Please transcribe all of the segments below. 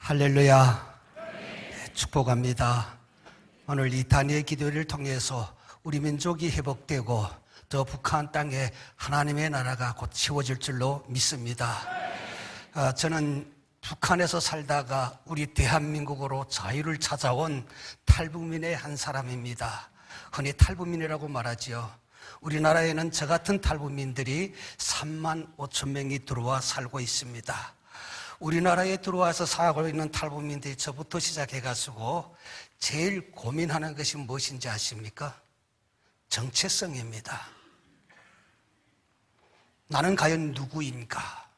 할렐루야. 축복합니다. 오늘 이 단위의 기도를 통해서 우리 민족이 회복되고 저 북한 땅에 하나님의 나라가 곧 세워질 줄로 믿습니다. 저는 북한에서 살다가 우리 대한민국으로 자유를 찾아온 탈북민의 한 사람입니다. 흔히 탈북민이라고 말하지요. 우리나라에는 저 같은 탈북민들이 3만 5천 명이 들어와 살고 있습니다. 우리나라에 들어와서 살고 있는 탈북민들이 저부터 시작해가지고 제일 고민하는 것이 무엇인지 아십니까? 정체성입니다. 나는 과연 누구인가?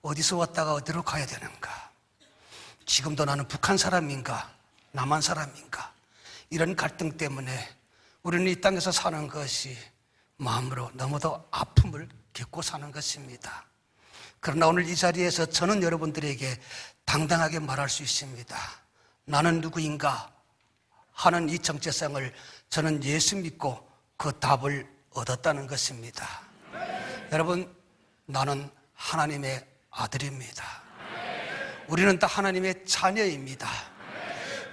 어디서 왔다가 어디로 가야 되는가? 지금도 나는 북한 사람인가? 남한 사람인가? 이런 갈등 때문에 우리는 이 땅에서 사는 것이 마음으로 너무도 아픔을 겪고 사는 것입니다. 그러나 오늘 이 자리에서 저는 여러분들에게 당당하게 말할 수 있습니다. 나는 누구인가 하는 이 정체성을 저는 예수 믿고 그 답을 얻었다는 것입니다. 여러분, 나는 하나님의 아들입니다. 우리는 다 하나님의 자녀입니다.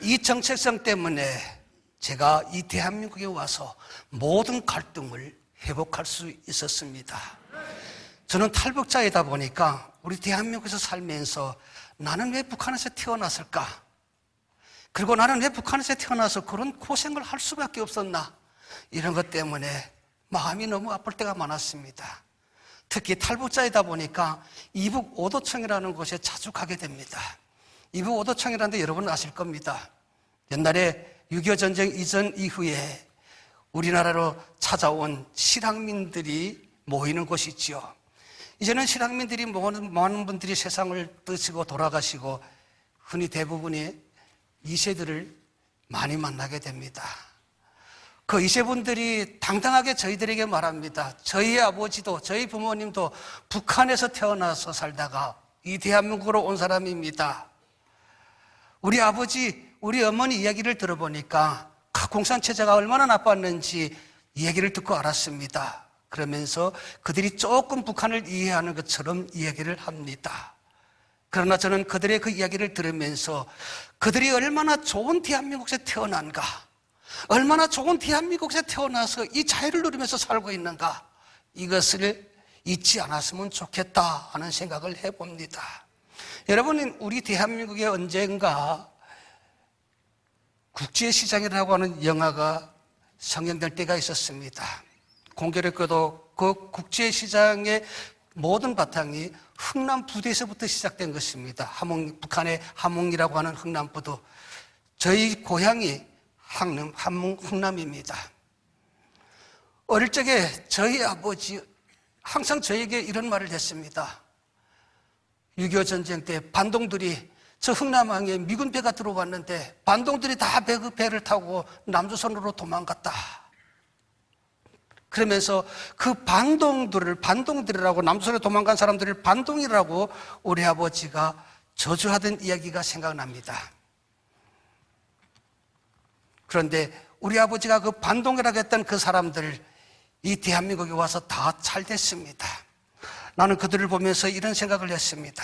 이 정체성 때문에 제가 이 대한민국에 와서 모든 갈등을 회복할 수 있었습니다. 저는 탈북자이다 보니까 우리 대한민국에서 살면서 나는 왜 북한에서 태어났을까? 그리고 나는 왜 북한에서 태어나서 그런 고생을 할 수밖에 없었나? 이런 것 때문에 마음이 너무 아플 때가 많았습니다. 특히 탈북자이다 보니까 이북 오도청이라는 곳에 자주 가게 됩니다. 이북 오도청이라는 데 여러분 아실 겁니다. 옛날에 6.25 전쟁 이전 이후에 우리나라로 찾아온 실향민들이 모이는 곳이지요. 이제는 실향민들이 많은 분들이 세상을 떠시고 돌아가시고 흔히 대부분이 2세들을 많이 만나게 됩니다. 그 2세분들이 당당하게 저희들에게 말합니다. 저희 아버지도 저희 부모님도 북한에서 태어나서 살다가 이 대한민국으로 온 사람입니다. 우리 아버지, 우리 어머니 이야기를 들어보니까 공산체제가 얼마나 나빴는지 이야기를 듣고 알았습니다. 그러면서 그들이 조금 북한을 이해하는 것처럼 이야기를 합니다. 그러나 저는 그들의 그 이야기를 들으면서 그들이 얼마나 좋은 대한민국에서 태어난가, 얼마나 좋은 대한민국에서 태어나서 이 자유를 누리면서 살고 있는가, 이것을 잊지 않았으면 좋겠다 하는 생각을 해봅니다. 여러분, 우리 대한민국에 언젠가 국제시장이라고 하는 영화가 상영될 때가 있었습니다. 공교롭게도 그 국제시장의 모든 바탕이 흥남부두에서부터 시작된 것입니다. 북한의 함흥이라고 하는 흥남부두. 저희 고향이 흥남입니다. 어릴 적에 저희 아버지 항상 저에게 이런 말을 했습니다. 6.25 전쟁 때 반동들이 저 흥남항에 미군 배가 들어왔는데 반동들이 다 그 배를 타고 남조선으로 도망갔다. 그러면서 그 반동들이라고, 남조선에 도망간 사람들을 반동이라고 우리 아버지가 저주하던 이야기가 생각납니다. 그런데 우리 아버지가 그 반동이라고 했던 그 사람들, 이 대한민국에 와서 다 잘됐습니다. 나는 그들을 보면서 이런 생각을 했습니다.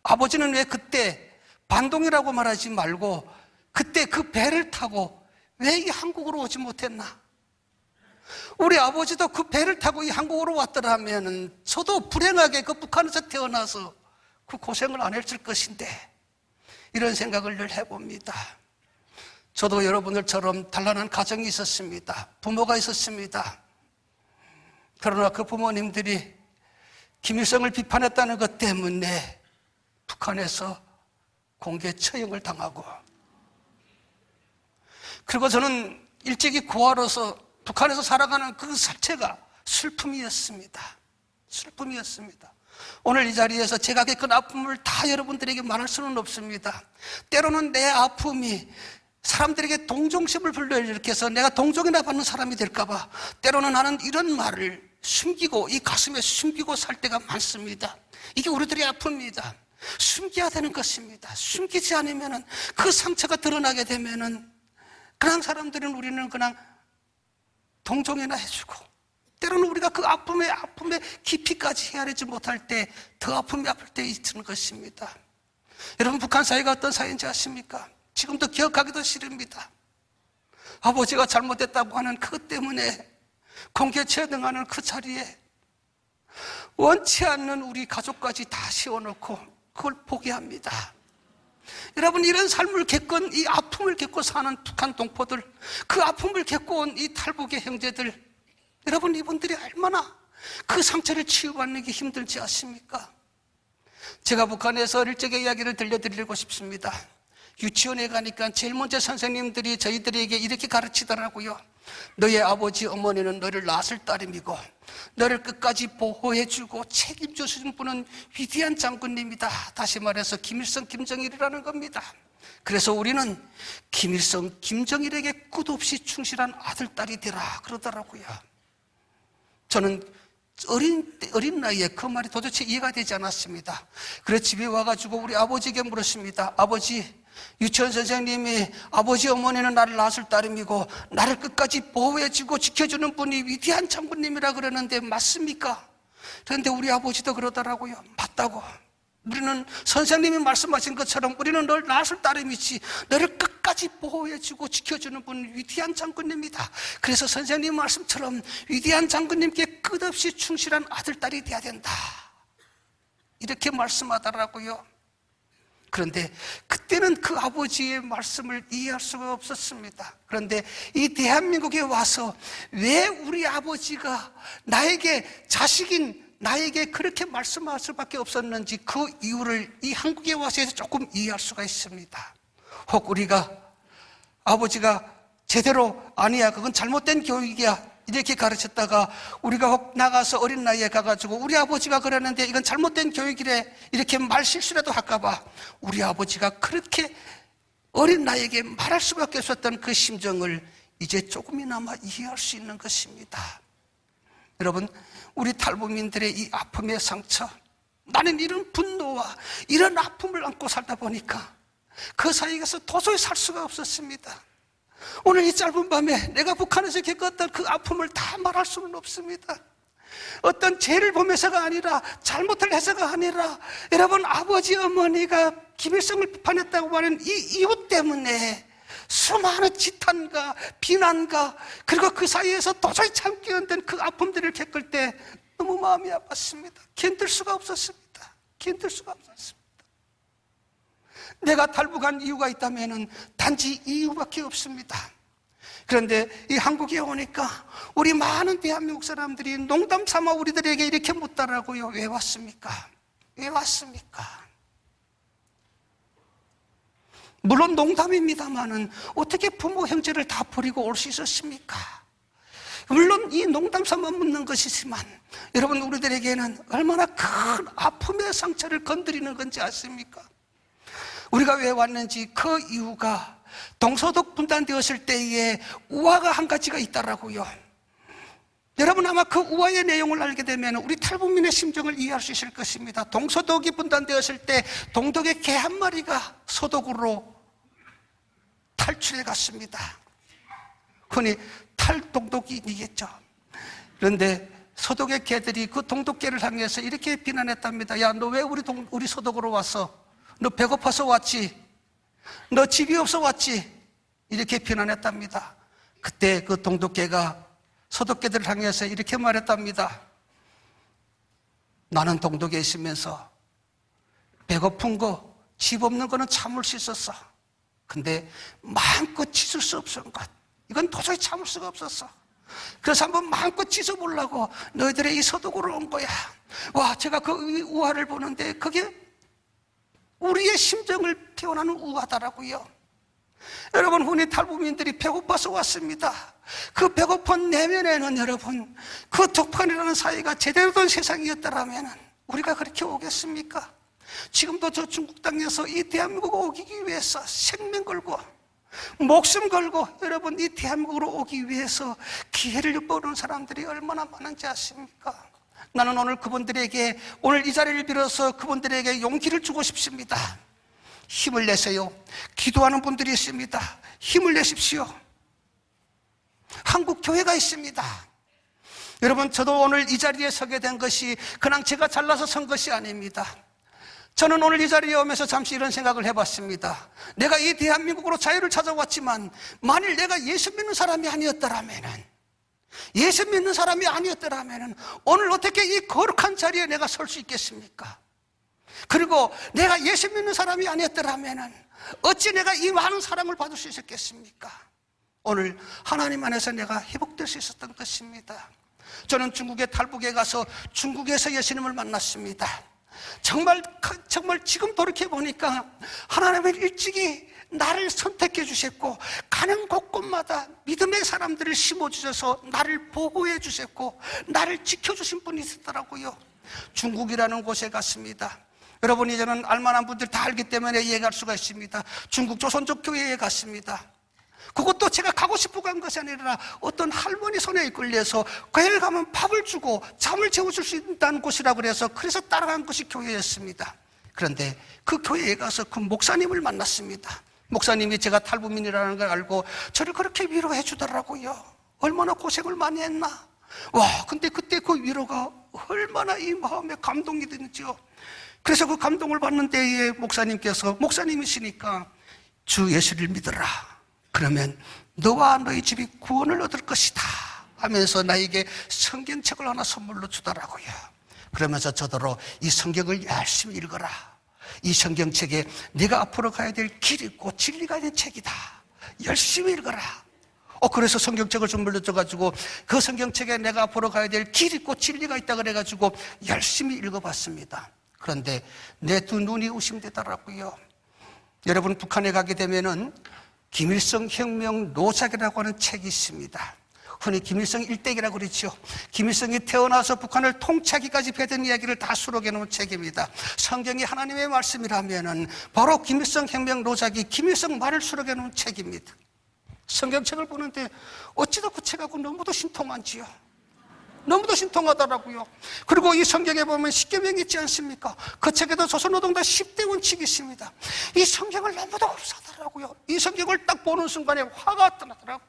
아버지는 왜 그때 반동이라고 말하지 말고 그때 그 배를 타고 왜 이 한국으로 오지 못했나? 우리 아버지도 그 배를 타고 이 한국으로 왔더라면 저도 불행하게 그 북한에서 태어나서 그 고생을 안 했을 것인데, 이런 생각을 늘 해봅니다. 저도 여러분들처럼 단란한 가정이 있었습니다. 부모가 있었습니다. 그러나 그 부모님들이 김일성을 비판했다는 것 때문에 북한에서 공개 처형을 당하고, 그리고 저는 일찍이 고아로서 북한에서 살아가는 그 자체가 슬픔이었습니다. 슬픔이었습니다. 오늘 이 자리에서 제가 겪은 아픔을 다 여러분들에게 말할 수는 없습니다. 때로는 내 아픔이 사람들에게 동정심을 불러일으켜서 내가 동정이나 받는 사람이 될까봐 때로는 나는 이런 말을 숨기고, 이 가슴에 숨기고 살 때가 많습니다. 이게 우리들의 아픔입니다. 숨겨야 되는 것입니다. 숨기지 않으면 그 상처가 드러나게 되면 그냥 사람들은 우리는 그냥 동정이나 해주고, 때로는 우리가 그 아픔의 깊이까지 헤아리지 못할 때 더 아픔이 아플 때 있는 것입니다. 여러분, 북한 사회가 어떤 사회인지 아십니까? 지금도 기억하기도 싫습니다. 아버지가 잘못했다고 하는 그것 때문에 공개체등하는 그 자리에 원치 않는 우리 가족까지 다 세워놓고 그걸 포기합니다. 여러분, 이런 삶을 겪은, 이 아픔을 겪고 사는 북한 동포들, 그 아픔을 겪고 온 이 탈북의 형제들, 여러분, 이분들이 얼마나 그 상처를 치유받는 게 힘들지 아십니까? 제가 북한에서 어릴 적의 이야기를 들려드리고 싶습니다. 유치원에 가니까 제일 먼저 선생님들이 저희들에게 이렇게 가르치더라고요. 너의 아버지 어머니는 너를 낳았을 따름이고 너를 끝까지 보호해주고 책임져주신 분은 위대한 장군님이다. 다시 말해서 김일성, 김정일이라는 겁니다. 그래서 우리는 김일성, 김정일에게 끝없이 충실한 아들, 딸이 되라 그러더라고요. 저는 어린 나이에 그 말이 도대체 이해가 되지 않았습니다. 그래서 집에 와가지고 우리 아버지에게 물었습니다. 아버지, 유치원 선생님이 아버지 어머니는 나를 낳았을 따름이고 나를 끝까지 보호해주고 지켜주는 분이 위대한 장군님이라 그러는데 맞습니까? 그런데 우리 아버지도 그러더라고요. 맞다고. 우리는 선생님이 말씀하신 것처럼 우리는 널 낳았을 따름이지 너를 끝까지 보호해주고 지켜주는 분은 위대한 장군님이다. 그래서 선생님 말씀처럼 위대한 장군님께 끝없이 충실한 아들, 딸이 돼야 된다. 이렇게 말씀하더라고요. 그런데 그때는 그 아버지의 말씀을 이해할 수가 없었습니다. 그런데 이 대한민국에 와서 왜 우리 아버지가 나에게, 자식인 나에게 그렇게 말씀할 수밖에 없었는지 그 이유를 이 한국에 와서 조금 이해할 수가 있습니다. 혹 우리가 아버지가 제대로 아니야, 그건 잘못된 교육이야 이렇게 가르쳤다가 우리가 혹 나가서 어린 나이에 가가지고 우리 아버지가 그러는데 이건 잘못된 교육이래 이렇게 말 실수라도 할까봐 우리 아버지가 그렇게 어린 나이에게 말할 수밖에 없었던 그 심정을 이제 조금이나마 이해할 수 있는 것입니다. 여러분, 우리 탈북민들의 이 아픔의 상처, 나는 이런 분노와 이런 아픔을 안고 살다 보니까 그 사이에서 도저히 살 수가 없었습니다. 오늘 이 짧은 밤에 내가 북한에서 겪었던 그 아픔을 다 말할 수는 없습니다. 어떤 죄를 보면서가 아니라, 잘못을 해서가 아니라, 여러분, 아버지 어머니가 김일성을 비판했다고 하는 이 이유 때문에 수많은 지탄과 비난과 그리고 그 사이에서 도저히 참기 힘든 그 아픔들을 겪을 때 너무 마음이 아팠습니다. 견딜 수가 없었습니다. 견딜 수가 없었습니다. 내가 탈북한 이유가 있다면 단지 이유밖에 없습니다. 그런데 이 한국에 오니까 우리 많은 대한민국 사람들이 농담 삼아 우리들에게 이렇게 묻더라고요. 왜 왔습니까? 왜 왔습니까? 물론 농담입니다만은 어떻게 부모 형제를 다 버리고 올 수 있었습니까? 물론 이 농담 삼아 묻는 것이지만 여러분, 우리들에게는 얼마나 큰 아픔의 상처를 건드리는 건지 아십니까? 우리가 왜 왔는지 그 이유가 동서독 분단되었을 때에 우화가 한 가지가 있더라고요. 여러분, 아마 그 우화의 내용을 알게 되면 우리 탈북민의 심정을 이해할 수 있을 것입니다. 동서독이 분단되었을 때 동독의 개 한 마리가 서독으로 탈출해 갔습니다. 흔히 탈동독이겠죠. 그런데 서독의 개들이 그 동독개를 향해서 이렇게 비난했답니다. 야, 너 왜 우리 서독으로 왔어? 너 배고파서 왔지? 너 집이 없어 왔지? 이렇게 비난했답니다. 그때 그 동독개가 서독개들을 향해서 이렇게 말했답니다. 나는 동독에 있으면서 배고픈 거, 집 없는 거는 참을 수 있었어. 근데 마음껏 짖을 수 없는 것, 이건 도저히 참을 수가 없었어. 그래서 한번 마음껏 짖어보려고 너희들의 이 서독으로 온 거야. 와, 제가 그 우화를 보는데 그게 우리의 심정을 표현하는 우화다라고요. 여러분, 흔히 탈북민들이 배고파서 왔습니다. 그 배고픈 내면에는 여러분, 그 북한이라는 사회가 제대로 된 세상이었다면 우리가 그렇게 오겠습니까? 지금도 저 중국 땅에서 이 대한민국 오기 위해서 생명 걸고 목숨 걸고 여러분, 이 대한민국으로 오기 위해서 기회를 엿보는 사람들이 얼마나 많은지 아십니까? 나는 오늘 그분들에게, 오늘 이 자리를 빌어서 그분들에게 용기를 주고 싶습니다. 힘을 내세요. 기도하는 분들이 있습니다. 힘을 내십시오. 한국 교회가 있습니다. 여러분, 저도 오늘 이 자리에 서게 된 것이 그냥 제가 잘나서 선 것이 아닙니다. 저는 오늘 이 자리에 오면서 잠시 이런 생각을 해봤습니다. 내가 이 대한민국으로 자유를 찾아왔지만 만일 내가 예수 믿는 사람이 아니었더라면은, 오늘 어떻게 이 거룩한 자리에 내가 설 수 있겠습니까? 그리고 내가 예수 믿는 사람이 아니었더라면은 어찌 내가 이 많은 사랑을 받을 수 있었겠습니까? 오늘 하나님 안에서 내가 회복될 수 있었던 것입니다. 저는 중국의 탈북에 가서 중국에서 예수님을 만났습니다. 정말 지금 돌이켜보니까 하나님은 일찍이 나를 선택해 주셨고 가는 곳곳마다 믿음의 사람들을 심어주셔서 나를 보호해 주셨고 나를 지켜주신 분이 있었더라고요. 중국이라는 곳에 갔습니다. 여러분, 이제는 알만한 분들 다 알기 때문에 이해할 수가 있습니다. 중국 조선족 교회에 갔습니다. 그것도 제가 가고 싶어 간 것이 아니라 어떤 할머니 손에 이끌려서 교회에 가면 밥을 주고 잠을 재워줄 수 있다는 곳이라고 그래서 따라간 것이 교회였습니다. 그런데 그 교회에 가서 그 목사님을 만났습니다. 목사님이 제가 탈북민이라는 걸 알고 저를 그렇게 위로해 주더라고요. 얼마나 고생을 많이 했나. 근데 그때 그 위로가 얼마나 이 마음에 감동이 되는지요. 그래서 그 감동을 받는 때에 목사님이시니까 주 예수를 믿어라. 그러면 너와 너희 집이 구원을 얻을 것이다 하면서 나에게 성경책을 하나 선물로 주더라고요. 그러면서 저더러 이 성경을 열심히 읽어라. 이 성경책에 네가 앞으로 가야 될 길이 있고 진리가 있는 책이다. 열심히 읽어라. 그래서 성경책을 선물로 줘가지고 그 성경책에 내가 앞으로 가야 될 길이 있고 진리가 있다 그래가지고 열심히 읽어봤습니다. 그런데 내 두 눈이 의심되더라고요. 여러분, 북한에 가게 되면은 김일성 혁명 노작이라고 하는 책이 있습니다. 흔히 김일성 일대기라고 그러죠. 김일성이 태어나서 북한을 통치하기까지 배던 이야기를 다 수록해 놓은 책입니다. 성경이 하나님의 말씀이라면은 바로 김일성 혁명 노작이 김일성 말을 수록해 놓은 책입니다. 성경책을 보는데 어찌도 그 책하고 너무도 신통한지요. 너무도 신통하더라고요. 그리고 이 성경에 보면 십계명이 있지 않습니까? 그 책에도 조선노동당 10대 원칙이 있습니다. 이 성경을 너무도 흡사하더라고요. 이 성경을 딱 보는 순간에 화가 나더라고요.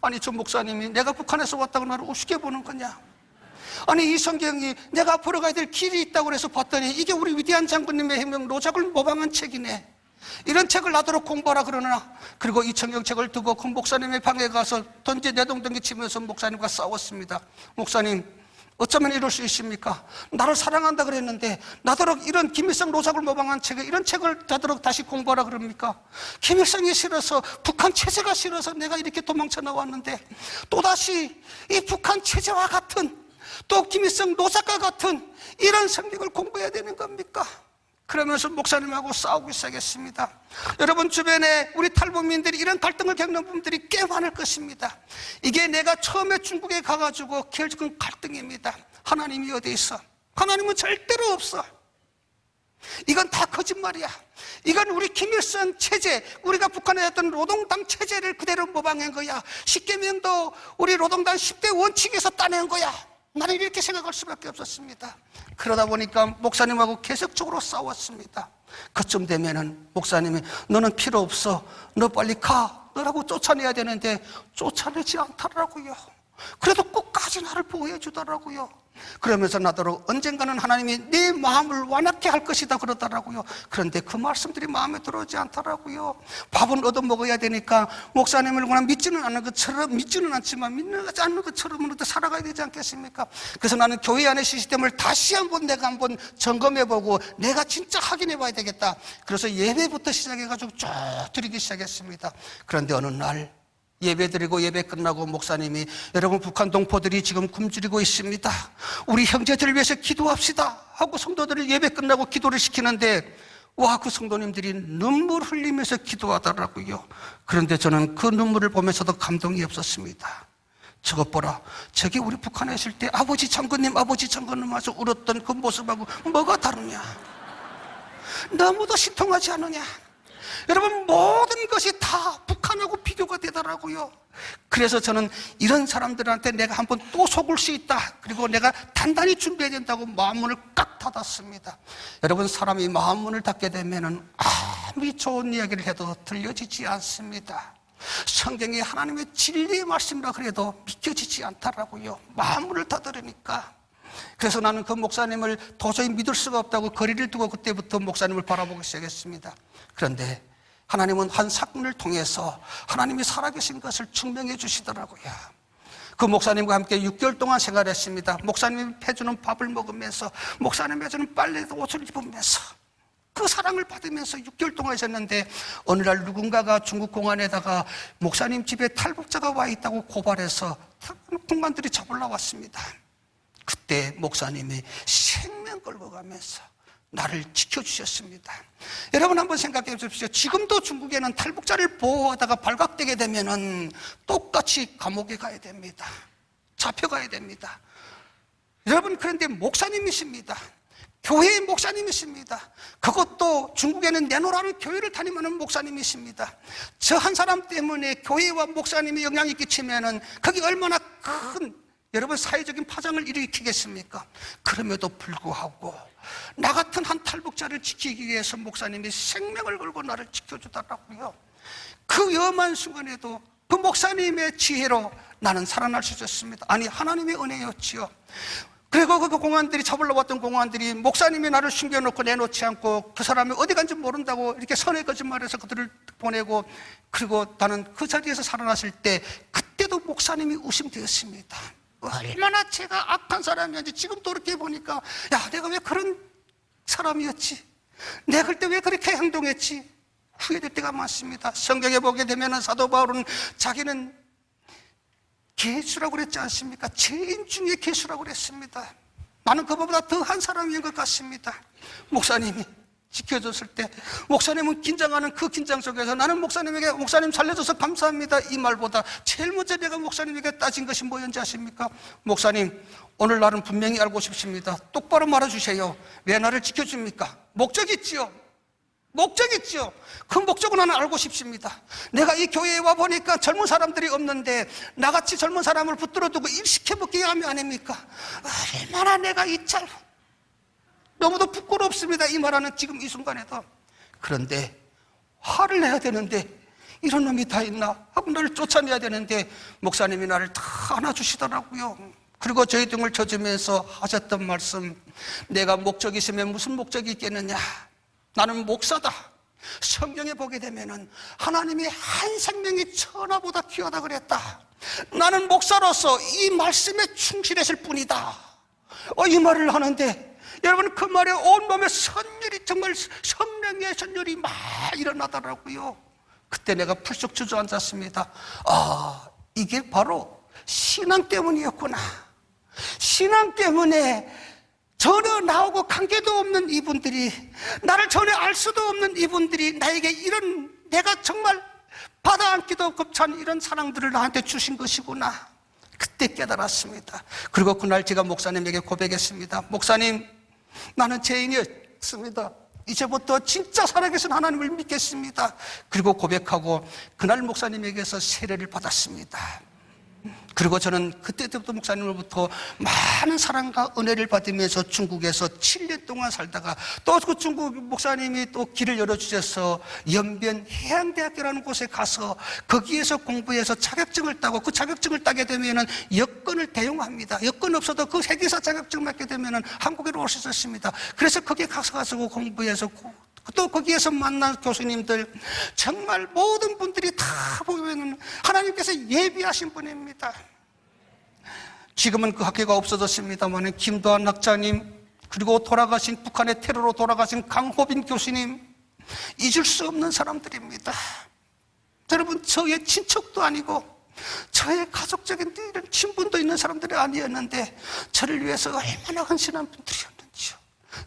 아니, 저 목사님이 내가 북한에서 왔다고 나를 우습게 보는 거냐? 아니, 이 성경이 내가 앞으로 가야 될 길이 있다고 해서 봤더니 이게 우리 위대한 장군님의 혁명 노작을 모방한 책이네. 이런 책을 나도록 공부하라 그러나. 그리고 이 성경책을 두고 그 목사님의 방에 가서 내동댕이 치면서 목사님과 싸웠습니다. 목사님, 어쩌면 이럴 수 있습니까? 나를 사랑한다 그랬는데 나도록 이런 김일성 노작을 모방한 책에 이런 책을 나도록 다시 공부하라 그럽니까? 김일성이 싫어서, 북한 체제가 싫어서 내가 이렇게 도망쳐 나왔는데 또다시 이 북한 체제와 같은, 또 김일성 노작과 같은 이런 성경을 공부해야 되는 겁니까? 그러면서 목사님하고 싸우고 시작했습니다. 여러분, 주변에 우리 탈북민들이 이런 갈등을 겪는 분들이 꽤 많을 것입니다. 이게 내가 처음에 중국에 가가지고 겪은 갈등입니다. 하나님이 어디 있어? 하나님은 절대로 없어. 이건 다 거짓말이야. 이건 우리 김일성 체제, 우리가 북한에 했던 노동당 체제를 그대로 모방한 거야. 십계명도 우리 노동당 10대 원칙에서 따낸 거야. 나는 이렇게 생각할 수밖에 없었습니다. 그러다 보니까 목사님하고 계속적으로 싸웠습니다. 그쯤 되면은 목사님이 너는 필요 없어, 너 빨리 가, 너라고 쫓아내야 되는데 쫓아내지 않더라고요. 그래도 끝까지 나를 보호해 주더라고요. 그러면서 나더러 언젠가는 하나님이 네 마음을 완악케 할 것이다 그러더라고요. 그런데 그 말씀들이 마음에 들어오지 않더라고요. 밥은 얻어먹어야 되니까 목사님을 그냥 믿지는 않지만 믿는 않는 것처럼 살아가야 되지 않겠습니까? 그래서 나는 교회 안의 시스템을 다시 한번 점검해보고 내가 진짜 확인해봐야 되겠다. 그래서 예배부터 시작해가지고 쭉 드리기 시작했습니다. 그런데 어느 날 예배드리고 예배 끝나고 목사님이 여러분, 북한 동포들이 지금 굶주리고 있습니다. 우리 형제들을 위해서 기도합시다 하고 성도들을 예배 끝나고 기도를 시키는데 그 성도님들이 눈물 흘리면서 기도하더라고요. 그런데 저는 그 눈물을 보면서도 감동이 없었습니다. 저것 보라, 저기 우리 북한에 있을 때 아버지 장군님 와서 울었던 그 모습하고 뭐가 다르냐? 너무도 신통하지 않느냐? 여러분, 모든 것이 다 북한하고 비교가 되더라고요. 그래서 저는 이런 사람들한테 내가 한번 또 속을 수 있다, 그리고 내가 단단히 준비해야 된다고 마음문을 깍 닫았습니다. 여러분, 사람이 마음문을 닫게 되면은 아무리 좋은 이야기를 해도 들려지지 않습니다. 성경이 하나님의 진리의 말씀이라 그래도 믿겨지지 않더라고요. 마음문을 닫으려니까. 그래서 나는 그 목사님을 도저히 믿을 수가 없다고 거리를 두고 그때부터 목사님을 바라보기 시작했습니다. 그런데 하나님은 한 사건을 통해서 하나님이 살아계신 것을 증명해 주시더라고요. 그 목사님과 함께 6개월 동안 생활했습니다. 목사님이 해주는 밥을 먹으면서, 목사님이 해주는 빨래도 옷을 입으면서 그 사랑을 받으면서 6개월 동안 있었는데, 어느 날 누군가가 중국 공안에다가 목사님 집에 탈북자가 와 있다고 고발해서 공안들이 잡으러 왔습니다. 그때 목사님이 생명 걸고 가면서 나를 지켜주셨습니다. 여러분 한번 생각해 보십시오. 지금도 중국에는 탈북자를 보호하다가 발각되게 되면은 똑같이 감옥에 가야 됩니다. 잡혀가야 됩니다. 여러분, 그런데 목사님이십니다. 교회의 목사님이십니다. 그것도 중국에는 내노라는 교회를 다니는 목사님이십니다. 저 한 사람 때문에 교회와 목사님이 영향이 끼치면은 그게 얼마나 큰 여러분 사회적인 파장을 일으키겠습니까? 그럼에도 불구하고 나 같은 한 탈북자를 지키기 위해서 목사님이 생명을 걸고 나를 지켜주더라고요. 그 위험한 순간에도 그 목사님의 지혜로 나는 살아날 수 있었습니다. 아니, 하나님의 은혜였지요. 그리고 그 공안들이 잡으러 왔던 공안들이 목사님이 나를 숨겨놓고 내놓지 않고 그 사람이 어디 간지 모른다고 이렇게 선의 거짓말해서 그들을 보내고, 그리고 나는 그 자리에서 살아났을 때 그때도 목사님이 의심되었습니다. 얼마나 제가 악한 사람이었는지 지금도 그렇게 보니까, 야, 내가 왜 그런 사람이었지? 내가 그때 왜 그렇게 행동했지? 후회될 때가 많습니다. 성경에 보게 되면 사도 바울은 자기는 개수라고 그랬지 않습니까? 죄인 중에 개수라고 그랬습니다. 나는 그보다 더한 사람인 것 같습니다. 목사님이 지켜줬을 때, 목사님은 긴장하는 그 긴장 속에서 나는 목사님에게 목사님 살려줘서 감사합니다 이 말보다 제일 먼저 내가 목사님에게 따진 것이 뭐였는지 아십니까? 목사님, 오늘 날은 분명히 알고 싶습니다. 똑바로 말해주세요. 왜 나를 지켜줍니까? 목적이 있지요. 목적이 있죠. 그 목적은 나는 알고 싶습니다. 내가 이 교회에 와보니까 젊은 사람들이 없는데 나같이 젊은 사람을 붙들어 두고 일시켜먹게 하면 아닙니까? 얼마나 내가 너무도 부끄럽습니다, 이 말하는 지금 이 순간에도. 그런데 화를 내야 되는데 이런 놈이 다 있나 하고 나를 쫓아내야 되는데 목사님이 나를 다 안아주시더라고요. 그리고 저희 등을 쳐주면서 하셨던 말씀, 내가 목적이 있으면 무슨 목적이 있겠느냐? 나는 목사다. 성경에 보게 되면은 하나님이 한 생명이 천하보다 귀하다 그랬다. 나는 목사로서 이 말씀에 충실했을 뿐이다. 이 말을 하는데 여러분, 그 말에 온몸에 선율이, 정말 선명의 선율이 막 일어나더라고요. 그때 내가 풀썩 주저앉았습니다. 이게 바로 신앙 때문이었구나. 신앙 때문에 전혀 나오고 관계도 없는 이분들이, 나를 전혀 알 수도 없는 이분들이 나에게 이런, 내가 정말 받아안기도 급찬 이런 사랑들을 나한테 주신 것이구나. 그때 깨달았습니다. 그리고 그날 제가 목사님에게 고백했습니다. 목사님, 나는 죄인이었습니다. 이제부터 진짜 살아계신 하나님을 믿겠습니다. 그리고 고백하고 그날 목사님에게서 세례를 받았습니다. 그리고 저는 그때부터 목사님으로부터 많은 사랑과 은혜를 받으면서 중국에서 7년 동안 살다가 또 그 중국 목사님이 또 길을 열어주셔서 연변 해양대학교라는 곳에 가서 거기에서 공부해서 자격증을 따고, 그 자격증을 따게 되면은 여권을 대용합니다. 여권 없어도 그 회계사 자격증 맡게 되면은 한국에로 올 수 있었습니다. 그래서 거기에 가서 공부해서 또 거기에서 만난 교수님들, 정말 모든 분들이 다 보면 하나님께서 예비하신 분입니다. 지금은 그 학교가 없어졌습니다만 김도한 학자님, 그리고 돌아가신, 북한의 테러로 돌아가신 강호빈 교수님, 잊을 수 없는 사람들입니다. 여러분, 저의 친척도 아니고 저의 가족적인 이런 친분도 있는 사람들이 아니었는데 저를 위해서 얼마나 헌신한 분들이었는지요.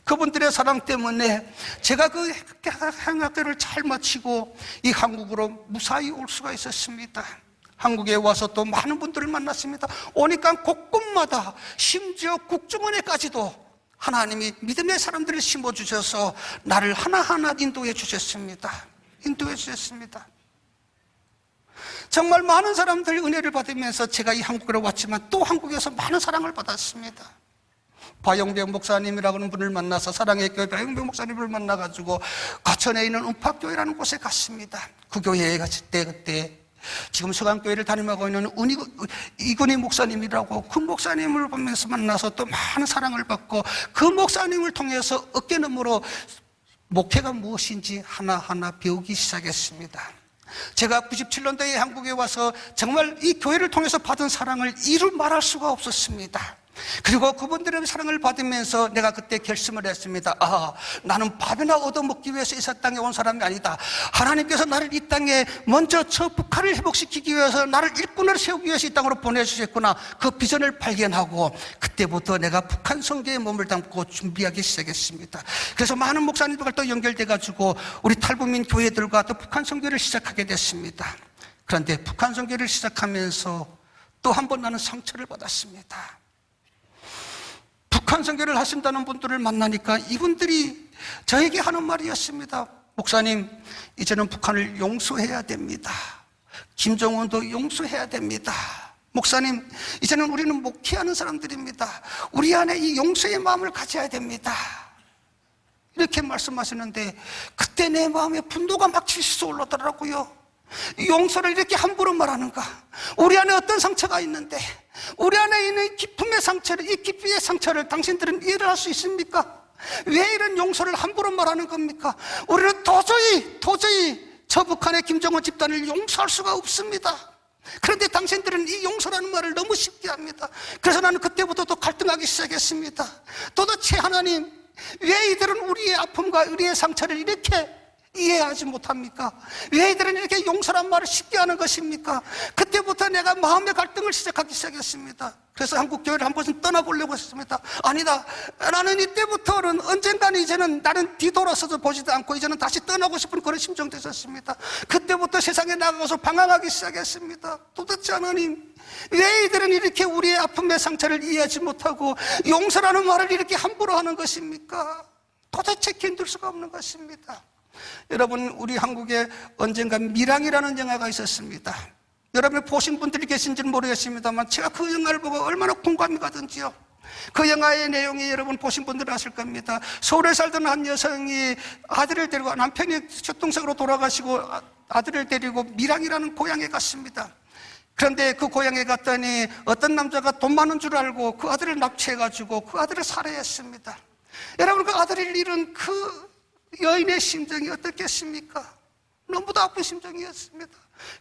그분들의 사랑 때문에 제가 그 행학교를 잘 마치고 이 한국으로 무사히 올 수가 있었습니다. 한국에 와서 또 많은 분들을 만났습니다. 오니까 곳곳마다, 심지어 국정원에까지도 하나님이 믿음의 사람들을 심어주셔서 나를 하나하나 인도해 주셨습니다. 인도해 주셨습니다. 정말 많은 사람들 은혜를 받으면서 제가 이 한국으로 왔지만 또 한국에서 많은 사랑을 받았습니다. 바영병 목사님이라고 하는 분을 만나서, 사랑의 교회 바영병 목사님을 만나가지고 과천에 있는 은팍교회라는 곳에 갔습니다. 그 교회에 갔을 때 그때 지금 서강교회를 담임하고 있는 이근희 목사님이라고, 그 목사님을 보면서 만나서 또 많은 사랑을 받고, 그 목사님을 통해서 어깨너머로 목회가 무엇인지 하나하나 배우기 시작했습니다. 제가 97년도에 한국에 와서 정말 이 교회를 통해서 받은 사랑을 이루 말할 수가 없었습니다. 그리고 그분들의 사랑을 받으면서 내가 그때 결심을 했습니다. 나는 밥이나 얻어먹기 위해서 이 땅에 온 사람이 아니다. 하나님께서 나를 이 땅에 먼저 저 북한을 회복시키기 위해서, 나를 일꾼을 세우기 위해서 이 땅으로 보내주셨구나. 그 비전을 발견하고 그때부터 내가 북한 선교에 몸을 담고 준비하기 시작했습니다. 그래서 많은 목사님들과 또 연결돼가지고 우리 탈북민 교회들과 또 북한 선교를 시작하게 됐습니다. 그런데 북한 선교를 시작하면서 또 한 번 나는 상처를 받았습니다. 북한 선교를 하신다는 분들을 만나니까 이분들이 저에게 하는 말이었습니다. 목사님, 이제는 북한을 용서해야 됩니다. 김정은도 용서해야 됩니다. 목사님, 이제는 우리는 목회하는 사람들입니다. 우리 안에 이 용서의 마음을 가져야 됩니다. 이렇게 말씀하시는데 그때 내 마음에 분노가 막 치솟아 올라더라고요. 용서를 이렇게 함부로 말하는가? 우리 안에 어떤 상처가 있는데, 우리 안에 있는 기쁨의 상처를, 이 기쁨의 상처를 당신들은 이해를 할 수 있습니까? 왜 이런 용서를 함부로 말하는 겁니까? 우리는 도저히 저 북한의 김정은 집단을 용서할 수가 없습니다. 그런데 당신들은 이 용서라는 말을 너무 쉽게 합니다. 그래서 나는 그때부터 또 갈등하기 시작했습니다. 도대체 하나님, 왜 이들은 우리의 아픔과 우리의 상처를 이렇게 이해하지 못합니까? 왜 이들은 이렇게 용서란 말을 쉽게 하는 것입니까? 그때부터 내가 마음의 갈등을 시작하기 시작했습니다. 그래서 한국 교회를 한 번은 떠나보려고 했습니다. 아니다, 나는 이때부터는 언젠가는 이제는 나는 뒤돌아서도 보지도 않고 이제는 다시 떠나고 싶은 그런 심정이 있었습니다. 그때부터 세상에 나가서 방황하기 시작했습니다. 도대체 하나님, 왜 이들은 이렇게 우리의 아픔의 상처를 이해하지 못하고 용서라는 말을 이렇게 함부로 하는 것입니까? 도대체 견딜 수가 없는 것입니다. 여러분, 우리 한국에 언젠가 밀항이라는 영화가 있었습니다. 여러분 보신 분들이 계신지는 모르겠습니다만 제가 그 영화를 보고 얼마나 공감이 가든지요. 그 영화의 내용이 여러분 보신 분들은 아실 겁니다. 서울에 살던 한 여성이 아들을 데리고, 남편이 교통사고로 돌아가시고 아들을 데리고 밀항이라는 고향에 갔습니다. 그런데 그 고향에 갔더니 어떤 남자가 돈 많은 줄 알고 그 아들을 납치해가지고 그 아들을 살해했습니다. 여러분, 그 아들을 잃은 그 여인의 심정이 어떻겠습니까? 너무도 아픈 심정이었습니다.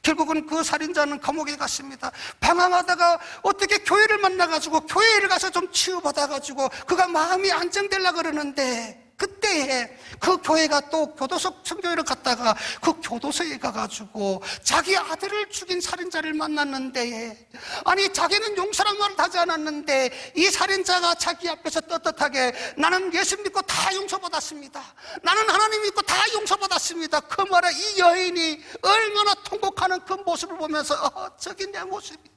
결국은 그 살인자는 감옥에 갔습니다. 방황하다가 어떻게 교회를 만나가지고 교회를 가서 좀 치유받아가지고 그가 마음이 안정되려고 그러는데, 그때에 그 교회가 또 교도소 청교회를 갔다가 그 교도소에 가가지고 자기 아들을 죽인 살인자를 만났는데, 아니 자기는 용서란 말을 하지 않았는데 이 살인자가 자기 앞에서 떳떳하게 나는 예수 믿고 다 용서받았습니다, 나는 하나님 믿고 다 용서받았습니다, 그 말에 이 여인이 얼마나 통곡하는 그 모습을 보면서 저기 내 모습인데,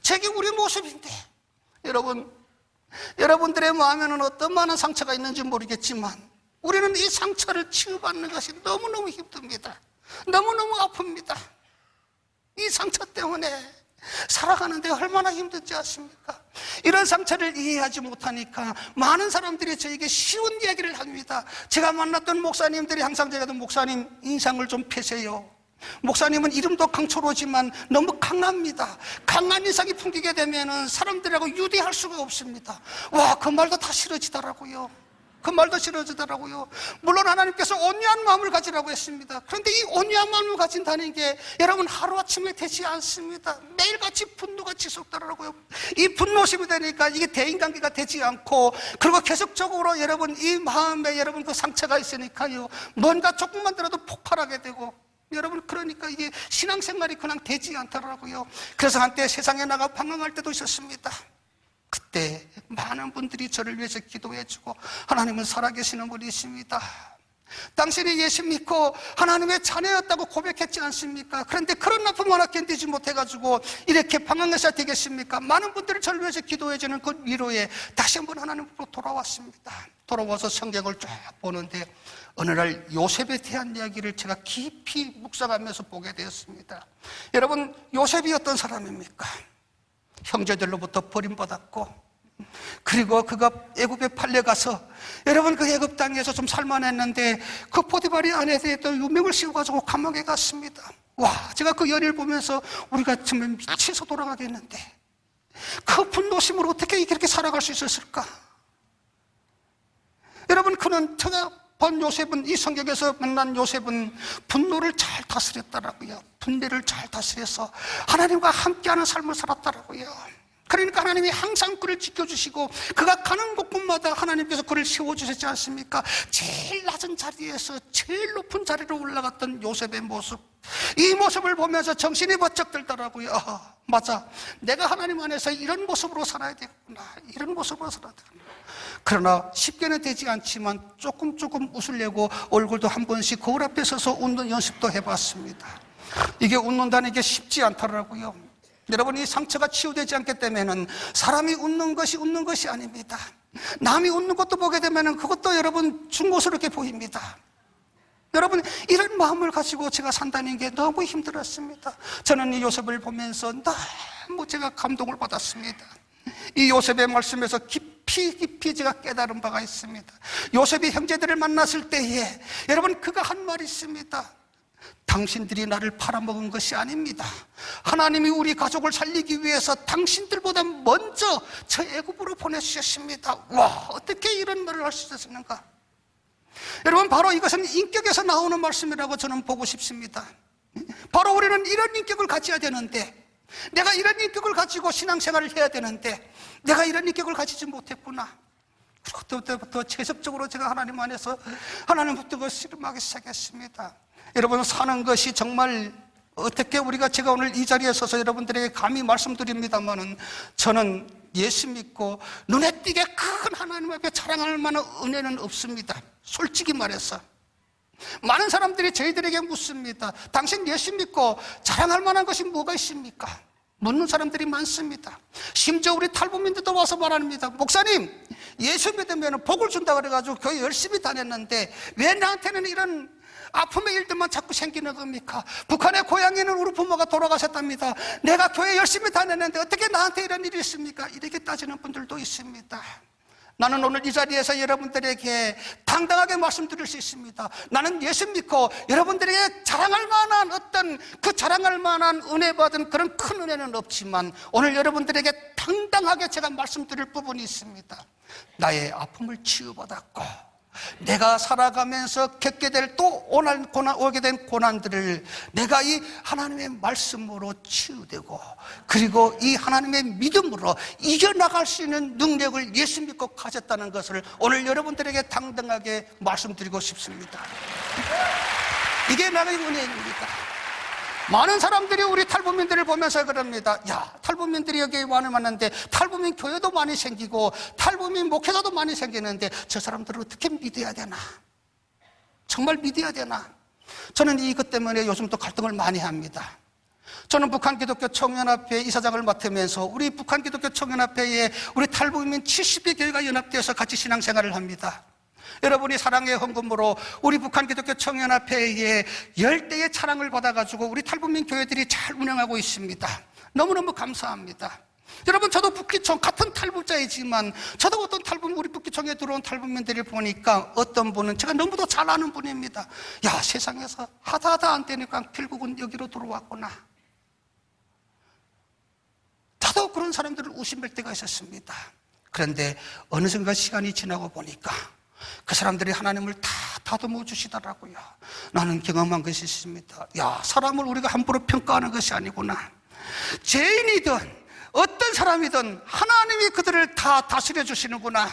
저기 우리 모습인데. 여러분들의 마음에는 어떤 많은 상처가 있는지 모르겠지만 우리는 이 상처를 치유받는 것이 너무너무 힘듭니다. 너무너무 아픕니다. 이 상처 때문에 살아가는데 얼마나 힘든지 아십니까? 이런 상처를 이해하지 못하니까 많은 사람들이 저에게 쉬운 이야기를 합니다. 제가 만났던 목사님들이 항상 제가 목사님 인상을 좀 펴세요. 목사님은 이름도 강철호지만 너무 강합니다. 강한 인상이 풍기게 되면 사람들하고 유대할 수가 없습니다. 와, 그 말도 다 싫어지더라고요. 그 말도 싫어지더라고요. 물론 하나님께서 온유한 마음을 가지라고 했습니다. 그런데 이 온유한 마음을 가진다는 게 여러분 하루아침에 되지 않습니다. 매일같이 분노가 지속되더라고요. 이 분노심이 되니까 이게 대인관계가 되지 않고, 그리고 계속적으로 여러분 이 마음에 여러분 그 상처가 있으니까요, 뭔가 조금만 들어도 폭발하게 되고, 여러분 그러니까 이게 신앙생활이 그냥 되지 않더라고요. 그래서 한때 세상에 나가 방황할 때도 있었습니다. 그때 많은 분들이 저를 위해서 기도해주고, 하나님은 살아계시는 분이십니다, 당신이 예수 믿고 하나님의 자녀였다고 고백했지 않습니까? 그런데 그런 아픔 하나 견디지 못해가지고 이렇게 방황해서 되겠습니까? 많은 분들이 저를 위해서 기도해주는 그 위로에 다시 한번 하나님으로 돌아왔습니다. 돌아와서 성경을 쫙 보는데 어느 날 요셉에 대한 이야기를 제가 깊이 묵상하면서 보게 되었습니다. 여러분, 요셉이 어떤 사람입니까? 형제들로부터 버림받았고, 그리고 그가 애굽에 팔려가서 여러분 그 애굽 땅에서 좀 살만했는데 그 포티바리 아내에 또 유명을 씌워가지고 감옥에 갔습니다. 와, 제가 그 연일 보면서 우리가 정말 미쳐서 돌아가겠는데 그 분노심으로 어떻게 이렇게 살아갈 수 있었을까? 여러분, 제가 본 요셉은, 이 성경에서 만난 요셉은 분노를 잘 다스렸더라고요. 분노를 잘 다스려서 하나님과 함께하는 삶을 살았더라고요. 그러니까 하나님이 항상 그를 지켜주시고 그가 가는 곳곳마다 하나님께서 그를 세워주셨지 않습니까? 제일 낮은 자리에서 제일 높은 자리로 올라갔던 요셉의 모습, 이 모습을 보면서 정신이 번쩍 들더라고요. 맞아, 내가 하나님 안에서 이런 모습으로 살아야 되겠구나, 이런 모습으로 살아야 되겠구나. 그러나 쉽게는 되지 않지만 조금 웃으려고 얼굴도 한 번씩 거울 앞에 서서 웃는 연습도 해봤습니다. 이게 웃는다는 게 쉽지 않더라고요. 여러분, 이 상처가 치유되지 않기 때문에는 사람이 웃는 것이 아닙니다. 남이 웃는 것도 보게 되면 그것도 여러분 중고스럽게 보입니다. 여러분, 이런 마음을 가지고 제가 산다는 게 너무 힘들었습니다. 저는 이 요셉을 보면서 너무 제가 감동을 받았습니다. 이 요셉의 말씀에서 깊이 제가 깨달은 바가 있습니다. 요셉이 형제들을 만났을 때에 여러분, 그가 한 말이 있습니다. 당신들이 나를 팔아먹은 것이 아닙니다. 하나님이 우리 가족을 살리기 위해서 당신들보다 먼저 저 애굽으로 보내주셨습니다. 와, 어떻게 이런 말을 할 수 있었는가? 여러분, 바로 이것은 인격에서 나오는 말씀이라고 저는 보고 싶습니다. 바로 우리는 이런 인격을 가져야 되는데, 내가 이런 인격을 가지고 신앙생활을 해야 되는데 내가 이런 인격을 가지지 못했구나. 그때부터 계속적으로 제가 하나님 안에서 하나님부터 씨름하기 시작했습니다. 여러분, 사는 것이 정말 어떻게 우리가, 제가 오늘 이 자리에 서서 여러분들에게 감히 말씀드립니다만은 저는 예수 믿고 눈에 띄게 큰 하나님 앞에 자랑할 만한 은혜는 없습니다. 솔직히 말해서 많은 사람들이 저희들에게 묻습니다. 당신 예수 믿고 자랑할 만한 것이 뭐가 있습니까? 묻는 사람들이 많습니다. 심지어 우리 탈북민들도 와서 말합니다. 목사님, 예수 믿으면 복을 준다 그래가지고 교회 열심히 다녔는데 왜 나한테는 이런 아픔의 일들만 자꾸 생기는 겁니까? 북한의 고향에는 우리 부모가 돌아가셨답니다. 내가 교회 열심히 다녔는데 어떻게 나한테 이런 일이 있습니까? 이렇게 따지는 분들도 있습니다. 나는 오늘 이 자리에서 여러분들에게 당당하게 말씀드릴 수 있습니다. 나는 예수 믿고 여러분들에게 자랑할 만한 그 자랑할 만한 은혜 받은 그런 큰 은혜는 없지만 오늘 여러분들에게 당당하게 제가 말씀드릴 부분이 있습니다. 나의 아픔을 치유받았고 내가 살아가면서 겪게 될 또 오게 된 고난들을 내가 이 하나님의 말씀으로 치유되고 그리고 이 하나님의 믿음으로 이겨나갈 수 있는 능력을 예수 믿고 가졌다는 것을 오늘 여러분들에게 당당하게 말씀드리고 싶습니다. 이게 나의 은혜입니다. 많은 사람들이 우리 탈북민들을 보면서 그럽니다. 야, 탈북민들이 여기 많이 왔는데 탈북민 교회도 많이 생기고 탈북민 목회자도 많이 생기는데 저 사람들을 어떻게 믿어야 되나? 정말 믿어야 되나? 저는 이것 때문에 요즘 또 갈등을 많이 합니다. 저는 북한기독교 청년합회 이사장을 맡으면서 우리 북한기독교 청년합회에 우리 탈북민 70개 교회가 연합되어서 같이 신앙생활을 합니다. 여러분이 사랑의 헌금으로 우리 북한기독교 청년합회에 10대의 차량을 받아가지고 우리 탈북민 교회들이 잘 운영하고 있습니다. 너무너무 감사합니다. 여러분, 저도 북기청 같은 탈북자이지만 저도 어떤 우리 북기청에 들어온 탈북민들을 보니까 어떤 분은 제가 너무도 잘 아는 분입니다. 야, 세상에서 하다 안 되니까 결국은 여기로 들어왔구나. 저도 그런 사람들을 의심할 때가 있었습니다. 그런데 어느 순간 시간이 지나고 보니까 그 사람들이 하나님을 다 다듬어 주시더라고요. 나는 경험한 것이 있습니다. 야, 사람을 우리가 함부로 평가하는 것이 아니구나. 죄인이든 어떤 사람이든 하나님이 그들을 다 다스려 주시는구나.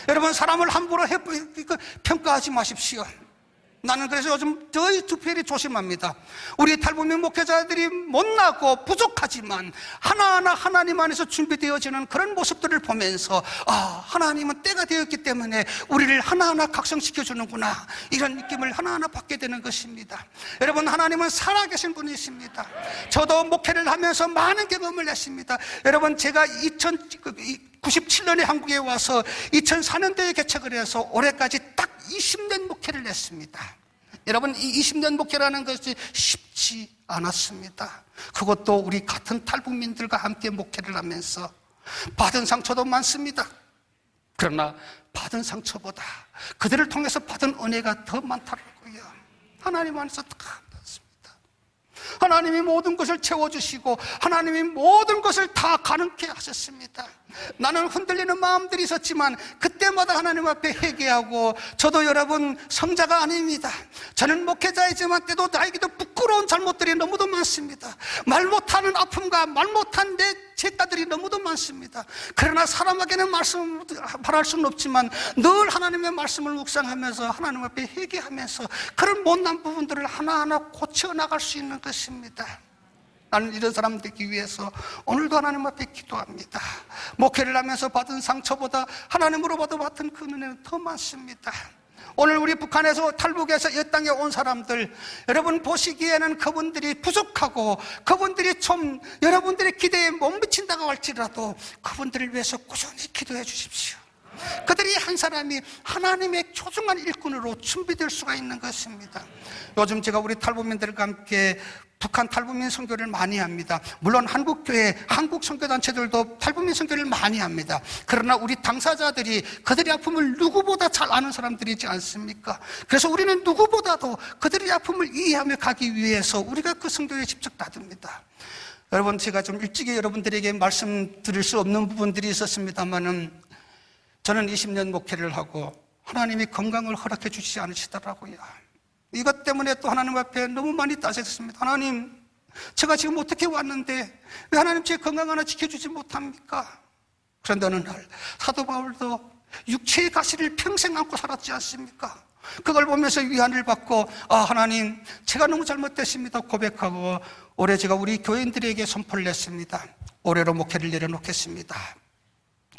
여러분, 사람을 함부로 평가하지 마십시오. 나는 그래서 요즘 저희 특별히 조심합니다. 우리 탈북민 목회자들이 못나고 부족하지만 하나하나 하나님 안에서 준비되어지는 그런 모습들을 보면서 하나님은 때가 되었기 때문에 우리를 하나하나 각성시켜주는구나, 이런 느낌을 하나하나 받게 되는 것입니다. 여러분, 하나님은 살아계신 분이십니다. 저도 목회를 하면서 많은 경험을 했습니다. 여러분, 제가 97년에 한국에 와서 2004년도에 개척을 해서 올해까지 딱 20년 목회를 했습니다. 여러분, 이 20년 목회라는 것이 쉽지 않았습니다. 그것도 우리 같은 탈북민들과 함께 목회를 하면서 받은 상처도 많습니다. 그러나 받은 상처보다 그들을 통해서 받은 은혜가 더 많더라고요. 하나님 안에서 더 많습니다. 하나님이 모든 것을 채워주시고 하나님이 모든 것을 다 가능케 하셨습니다. 나는 흔들리는 마음들이 있었지만 그때마다 하나님 앞에 회개하고, 저도 여러분 성자가 아닙니다. 저는 목회자이지만 때도 나에게도 부끄러운 잘못들이 너무도 많습니다. 말 못하는 아픔과 말 못한 내 죄가들이 너무도 많습니다. 그러나 사람에게는 말씀 바랄 수는 없지만 늘 하나님의 말씀을 묵상하면서 하나님 앞에 회개하면서 그런 못난 부분들을 하나하나 고쳐나갈 수 있는 것입니다. 나는 이런 사람 되기 위해서 오늘도 하나님 앞에 기도합니다. 목회를 하면서 받은 상처보다 하나님으로부터 받은 그 은혜는 더 많습니다. 오늘 우리 북한에서 탈북해서 이 땅에 온 사람들, 여러분 보시기에는 그분들이 부족하고 그분들이 좀 여러분들의 기대에 못 미친다고 할지라도 그분들을 위해서 꾸준히 기도해 주십시오. 그들이 한 사람이 하나님의 소중한 일꾼으로 준비될 수가 있는 것입니다. 요즘 제가 우리 탈북민들과 함께 북한 탈북민 선교를 많이 합니다. 물론 한국교회, 한국 선교단체들도 탈북민 선교를 많이 합니다. 그러나 우리 당사자들이 그들의 아픔을 누구보다 잘 아는 사람들이지 않습니까? 그래서 우리는 누구보다도 그들의 아픔을 이해하며 가기 위해서 우리가 그 선교에 직접 나섭니다. 여러분, 제가 좀 일찍이 여러분들에게 말씀드릴 수 없는 부분들이 있었습니다만은, 저는 20년 목회를 하고 하나님이 건강을 허락해 주시지 않으시더라고요. 이것 때문에 또 하나님 앞에 너무 많이 따졌습니다. 하나님, 제가 지금 어떻게 왔는데 왜 하나님 제 건강 하나 지켜주지 못합니까? 그런데 어느 날 사도 바울도 육체의 가시를 평생 안고 살았지 않습니까? 그걸 보면서 위안을 받고, 하나님, 제가 너무 잘못됐습니다 고백하고 올해 제가 우리 교인들에게 선포를 했습니다. 올해로 목회를 내려놓겠습니다.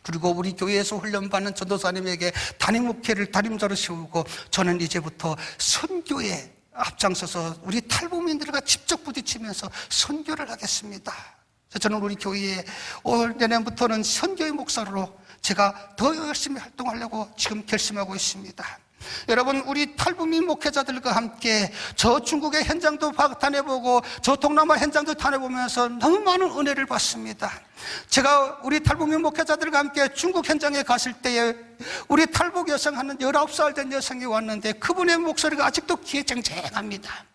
그리고 우리 교회에서 훈련받는 전도사님에게 담임 목회를 담임자로 세우고, 저는 이제부터 선교에 앞장서서 우리 탈북민들과 직접 부딪히면서 선교를 하겠습니다. 저는 우리 교회에 올 내년부터는 선교의 목사로 제가 더 열심히 활동하려고 지금 결심하고 있습니다. 여러분, 우리 탈북민 목회자들과 함께 저 중국의 현장도 다녀보고 저 동남아 현장도 다녀보면서 너무 많은 은혜를 받습니다. 제가 우리 탈북민 목회자들과 함께 중국 현장에 갔을 때에 우리 탈북 여성 하는 19살 된 여성이 왔는데 그분의 목소리가 아직도 귀에 쟁쟁합니다.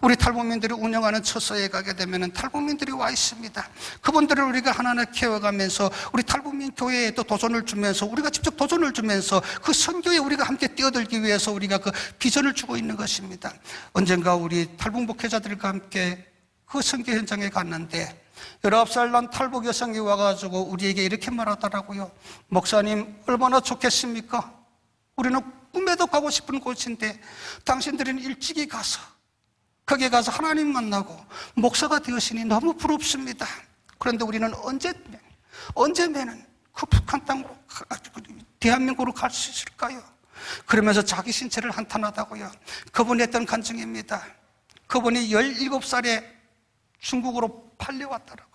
우리 탈북민들이 운영하는 처소에 가게 되면 탈북민들이 와 있습니다. 그분들을 우리가 하나하나 키워가면서 우리 탈북민 교회에 또 도전을 주면서, 우리가 직접 도전을 주면서 그 선교에 우리가 함께 뛰어들기 위해서 우리가 그 비전을 주고 있는 것입니다. 언젠가 우리 탈북 목회자들과 함께 그 선교 현장에 갔는데 19살 난 탈북 여성이 와가지고 우리에게 이렇게 말하더라고요. 목사님, 얼마나 좋겠습니까? 우리는 꿈에도 가고 싶은 곳인데 당신들은 일찍이 가서 거기에 가서 하나님 만나고 목사가 되었으니 너무 부럽습니다. 그런데 우리는 언제면은 그 북한 땅으로, 대한민국으로 갈 수 있을까요? 그러면서 자기 신체를 한탄하다고요. 그분이 했던 간증입니다. 그분이 17살에 중국으로 팔려왔더라고요.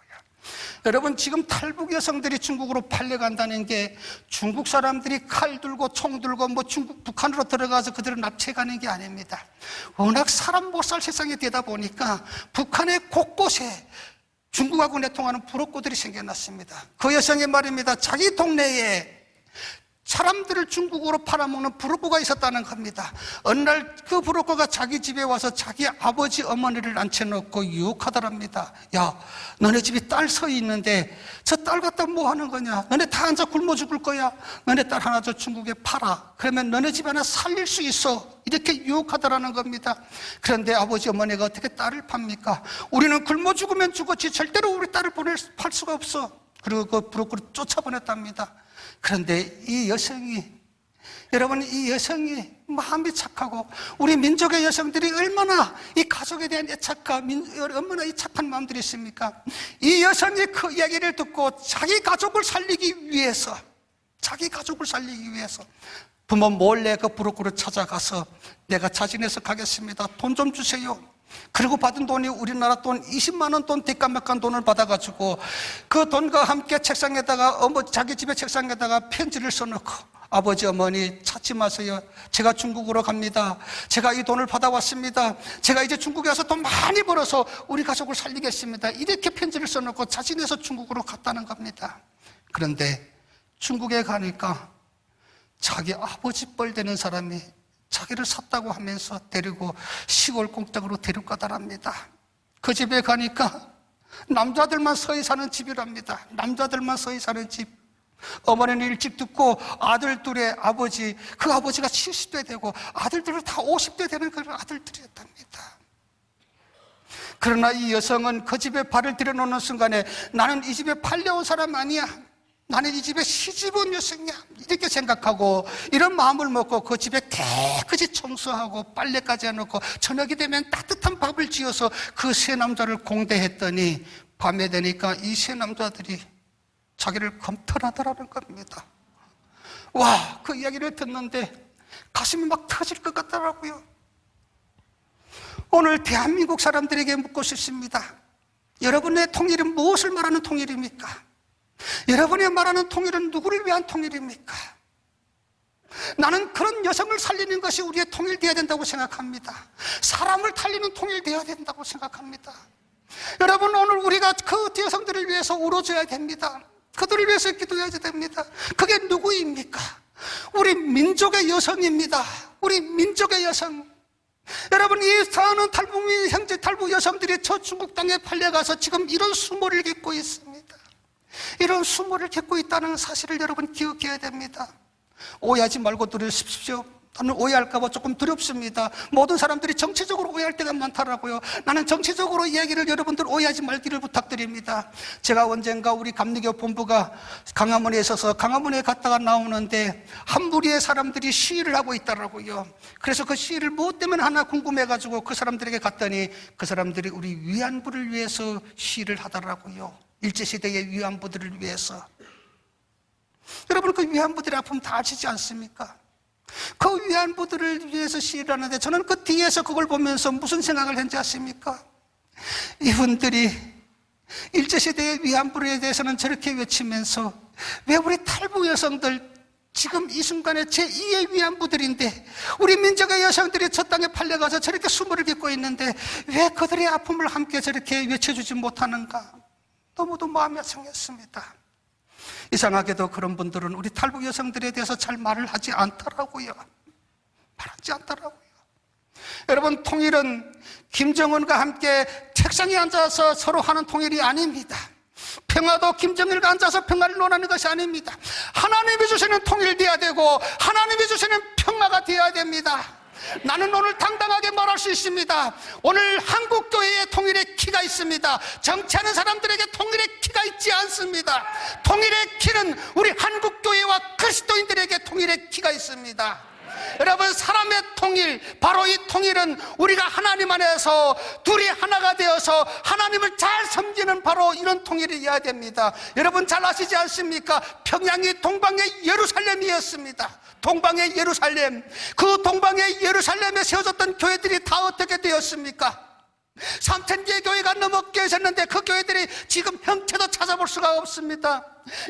여러분, 지금 탈북 여성들이 중국으로 팔려간다는 게 중국 사람들이 칼 들고 총 들고 북한으로 들어가서 그들을 납치해가는 게 아닙니다. 워낙 사람 못 살 세상이 되다 보니까 북한의 곳곳에 중국하고 내통하는 부록고들이 생겨났습니다. 그 여성의 말입니다. 자기 동네에 사람들을 중국으로 팔아먹는 부록고가 있었다는 겁니다. 어느 날 그 부록고가 자기 집에 와서 자기 아버지 어머니를 앉혀놓고 유혹하더랍니다. 야, 너네 집에 딸 서 있는데 저 딸 갖다 뭐 하는 거냐? 너네 다 앉아 굶어 죽을 거야. 너네 딸 하나 저 중국에 팔아. 그러면 너네 집 하나 살릴 수 있어. 이렇게 유혹하더라는 겁니다. 그런데 아버지 어머니가 어떻게 딸을 팝니까? 우리는 굶어 죽으면 죽었지 절대로 우리 딸을 팔 수가 없어. 그리고 그 부록고를 쫓아보냈답니다. 그런데 이 여성이, 여러분, 이 여성이 마음이 착하고 우리 민족의 여성들이 얼마나 이 가족에 대한 애착과 얼마나 이 착한 마음들이 있습니까? 이 여성이 그 이야기를 듣고 자기 가족을 살리기 위해서 부모 몰래 그 부록고를 찾아가서 내가 자진해서 가겠습니다. 돈 좀 주세요. 그리고 받은 돈이 우리나라 돈 20만 원 돈 대까막한 돈을 받아가지고 그 돈과 함께 책상에다가 자기 집에 책상에다가 편지를 써놓고, 아버지 어머니 찾지 마세요. 제가 중국으로 갑니다. 제가 이 돈을 받아왔습니다. 제가 이제 중국에 와서 돈 많이 벌어서 우리 가족을 살리겠습니다. 이렇게 편지를 써놓고 자진해서 중국으로 갔다는 겁니다. 그런데 중국에 가니까 자기 아버지 뻘 되는 사람이 자기를 샀다고 하면서 데리고 시골 공장으로 데려가더랍니다. 그 집에 가니까 남자들만 서히 사는 집이랍니다. 남자들만 서히 사는 집. 어머니는 일찍 듣고 아들 둘의 아버지, 그 아버지가 70대 되고 아들들은 다 50대 되는 그런 아들들이었답니다. 그러나 이 여성은 그 집에 발을 들여놓는 순간에 나는 이 집에 팔려온 사람 아니야, 나는 이 집에 시집온 여성이야, 이렇게 생각하고 이런 마음을 먹고 그 집에 깨끗이 청소하고 빨래까지 해놓고 저녁이 되면 따뜻한 밥을 지어서 그 세 남자를 공대했더니 밤에 되니까 이 세 남자들이 자기를 검토하더라는 겁니다. 와, 그 이야기를 듣는데 가슴이 막 터질 것 같더라고요. 오늘 대한민국 사람들에게 묻고 싶습니다. 여러분의 통일은 무엇을 말하는 통일입니까? 여러분이 말하는 통일은 누구를 위한 통일입니까? 나는 그런 여성을 살리는 것이 우리의 통일되어야 된다고 생각합니다. 사람을 살리는 통일되어야 된다고 생각합니다. 여러분, 오늘 우리가 그 여성들을 위해서 울어줘야 됩니다. 그들을 위해서 기도해야 됩니다. 그게 누구입니까? 우리 민족의 여성입니다. 우리 민족의 여성. 여러분, 이 사는 탈북민 형제 탈북 여성들이 저 중국 땅에 팔려가서 지금 이런 수모를 겪고 있습니다. 이런 수모를 겪고 있다는 사실을 여러분 기억해야 됩니다. 오해하지 말고 들으십시오. 저는 오해할까 봐 조금 두렵습니다. 모든 사람들이 정치적으로 오해할 때가 많더라고요. 나는 정치적으로 이야기를 여러분들 오해하지 말기를 부탁드립니다. 제가 언젠가 우리 감리교 본부가 강화문에 있어서 강화문에 갔다가 나오는데 한 무리의 사람들이 시위를 하고 있더라고요. 그래서 그 시위를 무엇 때문에 하나 궁금해가지고 그 사람들에게 갔더니 그 사람들이 우리 위안부를 위해서 시위를 하더라고요. 일제시대의 위안부들을 위해서. 여러분, 그 위안부들의 아픔 다 아시지 않습니까? 그 위안부들을 위해서 시위를 하는데 저는 그 뒤에서 그걸 보면서 무슨 생각을 했는지 아십니까? 이분들이 일제시대의 위안부에 대해서는 저렇게 외치면서 왜 우리 탈북 여성들 지금 이 순간에 제2의 위안부들인데 우리 민족의 여성들이 저 땅에 팔려가서 저렇게 수모를 겪고 있는데 왜 그들의 아픔을 함께 저렇게 외쳐주지 못하는가? 너무도 마음이 상했습니다. 이상하게도 그런 분들은 우리 탈북 여성들에 대해서 잘 말을 하지 않더라고요. 말하지 않더라고요. 여러분, 통일은 김정은과 함께 책상에 앉아서 서로 하는 통일이 아닙니다. 평화도 김정일과 앉아서 평화를 논하는 것이 아닙니다. 하나님이 주시는 통일되어야 되고 하나님이 주시는 평화가 되어야 됩니다. 나는 오늘 당당하게 말할 수 있습니다. 오늘 한국교회의 통일의 키가 있습니다. 정치하는 사람들에게 통일의 키가 있지 않습니다. 통일의 키는 우리 한국교회와 그리스도인들에게 통일의 키가 있습니다. 여러분, 사람의 통일, 바로 이 통일은 우리가 하나님 안에서 둘이 하나가 되어서 하나님을 잘 섬기는 바로 이런 통일이어야 됩니다. 여러분 잘 아시지 않습니까? 평양이 동방의 예루살렘이었습니다. 동방의 예루살렘. 그 동방의 예루살렘에 세워졌던 교회들이 다 어떻게 되었습니까? 3,000개의 교회가 넘게 있었는데 그 교회들이 지금 형태도 찾아볼 수가 없습니다.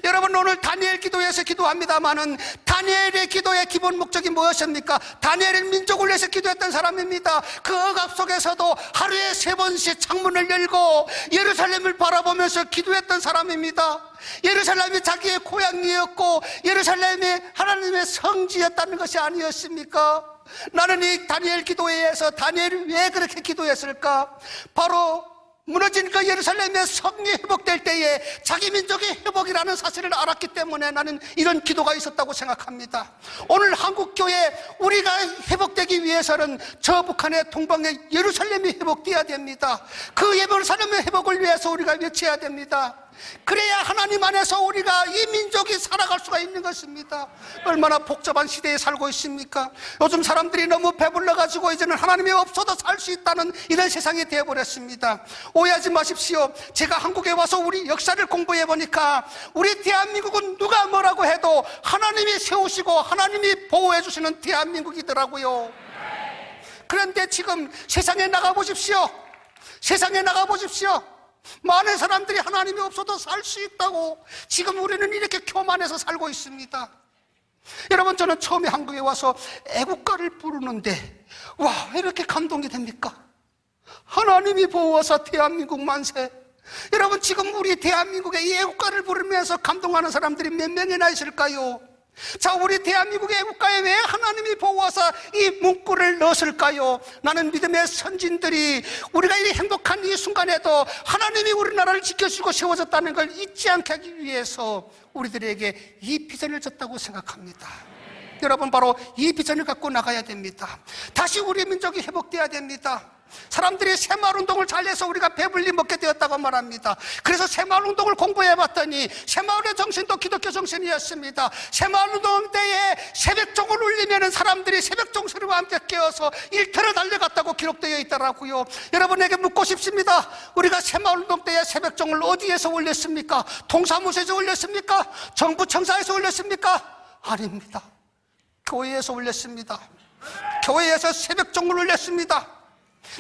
여러분, 오늘 다니엘 기도에서 기도합니다마는 다니엘의 기도의 기본 목적이 무엇입니까? 다니엘은 민족을 위해서 기도했던 사람입니다. 그 억압 속에서도 하루에 3번씩 창문을 열고 예루살렘을 바라보면서 기도했던 사람입니다. 예루살렘이 자기의 고향이었고 예루살렘이 하나님의 성지였다는 것이 아니었습니까? 나는 이 다니엘 기도회에서 다니엘이 왜 그렇게 기도했을까? 바로 무너진 그 예루살렘의 성이 회복될 때에 자기 민족의 회복이라는 사실을 알았기 때문에 나는 이런 기도가 있었다고 생각합니다. 오늘 한국교회 우리가 회복되기 위해서는 저 북한의 동방의 예루살렘이 회복되어야 됩니다. 그 예루살렘의 회복을 위해서 우리가 외쳐야 됩니다. 그래야 하나님 안에서 우리가 이 민족이 살아갈 수가 있는 것입니다. 얼마나 복잡한 시대에 살고 있습니까? 요즘 사람들이 너무 배불러가지고 이제는 하나님이 없어도 살 수 있다는 이런 세상이 되어버렸습니다. 오해하지 마십시오. 제가 한국에 와서 우리 역사를 공부해 보니까 우리 대한민국은 누가 뭐라고 해도 하나님이 세우시고 하나님이 보호해 주시는 대한민국이더라고요. 그런데 지금 세상에 나가보십시오. 세상에 나가보십시오. 많은 사람들이 하나님이 없어도 살 수 있다고 지금 우리는 이렇게 교만해서 살고 있습니다. 여러분, 저는 처음에 한국에 와서 애국가를 부르는데 와, 왜 이렇게 감동이 됩니까? 하나님이 보호하사 대한민국 만세. 여러분, 지금 우리 대한민국의 이 애국가를 부르면서 감동하는 사람들이 몇 명이나 있을까요? 자, 우리 대한민국의 국가에 왜 하나님이 보호하사 이 문구를 넣었을까요? 나는 믿음의 선진들이 우리가 이 행복한 이 순간에도 하나님이 우리나라를 지켜주고 세워졌다는 걸 잊지 않게 하기 위해서 우리들에게 이 비전을 줬다고 생각합니다. 여러분, 바로 이 비전을 갖고 나가야 됩니다. 다시 우리 민족이 회복돼야 됩니다. 사람들이 새마을운동을 잘해서 우리가 배불리 먹게 되었다고 말합니다. 그래서 새마을운동을 공부해봤더니 새마을의 정신도 기독교 정신이었습니다. 새마을운동 때에 새벽종을 울리면 사람들이 새벽종 소리와 함께 깨어서 일터를 달려갔다고 기록되어 있더라고요. 여러분에게 묻고 싶습니다. 우리가 새마을운동 때에 새벽종을 어디에서 울렸습니까? 동사무소에서 울렸습니까? 정부 청사에서 울렸습니까? 아닙니다. 교회에서 울렸습니다. 교회에서 새벽종을 울렸습니다.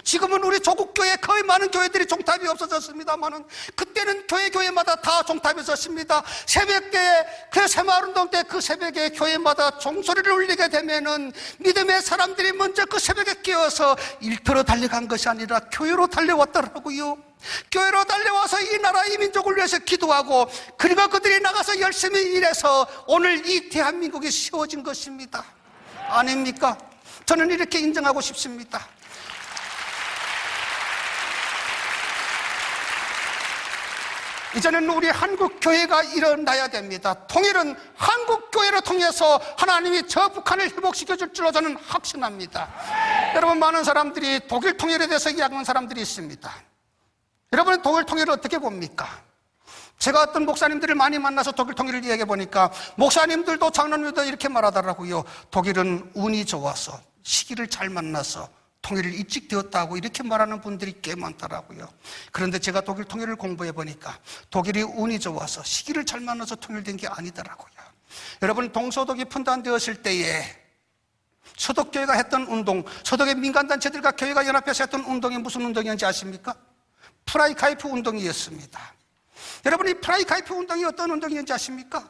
지금은 우리 조국교회 거의 많은 교회들이 종탑이 없어졌습니다만은 그때는 교회마다 다 종탑이 있었습니다. 새벽에 그 새마을운동 때 그 새벽에 교회마다 종소리를 울리게 되면은 믿음의 사람들이 먼저 그 새벽에 깨어서 일터로 달려간 것이 아니라 교회로 달려왔더라고요. 교회로 달려와서 이 나라 이 민족을 위해서 기도하고 그리고 그들이 나가서 열심히 일해서 오늘 이 대한민국이 세워진 것입니다. 아닙니까? 저는 이렇게 인정하고 싶습니다. 이제는 우리 한국교회가 일어나야 됩니다. 통일은 한국교회를 통해서 하나님이 저 북한을 회복시켜줄 줄로 저는 확신합니다. 여러분, 많은 사람들이 독일 통일에 대해서 이야기하는 사람들이 있습니다. 여러분, 독일 통일을 어떻게 봅니까? 제가 어떤 목사님들을 많이 만나서 독일 통일을 이야기해 보니까 목사님들도 장로님들도 이렇게 말하더라고요. 독일은 운이 좋아서 시기를 잘 만나서 통일을 일찍 되었다고 이렇게 말하는 분들이 꽤 많더라고요. 그런데 제가 독일 통일을 공부해 보니까 독일이 운이 좋아서 시기를 잘 만나서 통일된 게 아니더라고요. 여러분, 동서독이 분단되었을 때에 서독교회가 했던 운동, 서독의 민간단체들과 교회가 연합해서 했던 운동이 무슨 운동이었는지 아십니까? 프라이카이프 운동이었습니다. 여러분, 이 프라이카이프 운동이 어떤 운동이었는지 아십니까?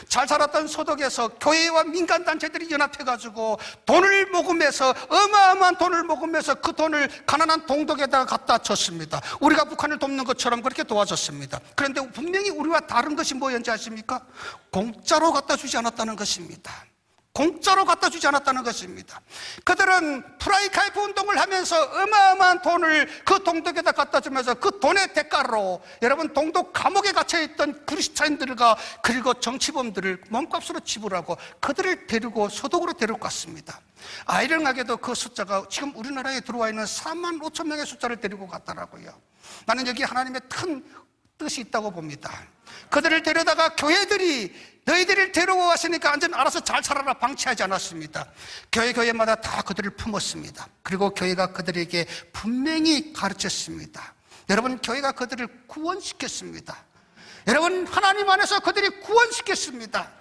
잘 살았던 서독에서 교회와 민간단체들이 연합해가지고 돈을 모금해서 어마어마한 돈을 모금해서 그 돈을 가난한 동독에다가 갖다 줬습니다. 우리가 북한을 돕는 것처럼 그렇게 도와줬습니다. 그런데 분명히 우리와 다른 것이 뭐였는지 아십니까? 공짜로 갖다 주지 않았다는 것입니다. 공짜로 갖다 주지 않았다는 것입니다. 그들은 프라이카이프 운동을 하면서 어마어마한 돈을 그 동독에다 갖다 주면서 그 돈의 대가로 여러분 동독 감옥에 갇혀있던 그리스도인들과 그리고 정치범들을 몸값으로 지불하고 그들을 데리고 서독으로 데리고 갔습니다. 아이러니하게도 그 숫자가 지금 우리나라에 들어와 있는 4만 5천 명의 숫자를 데리고 갔더라고요. 나는 여기 하나님의 큰 뜻이 있다고 봅니다. 그들을 데려다가 교회들이 너희들을 데려왔으니까 완전 알아서 잘 살아라 방치하지 않았습니다. 교회마다 다 그들을 품었습니다. 그리고 교회가 그들에게 분명히 가르쳤습니다. 여러분, 교회가 그들을 구원시켰습니다. 여러분, 하나님 안에서 그들이 구원시켰습니다.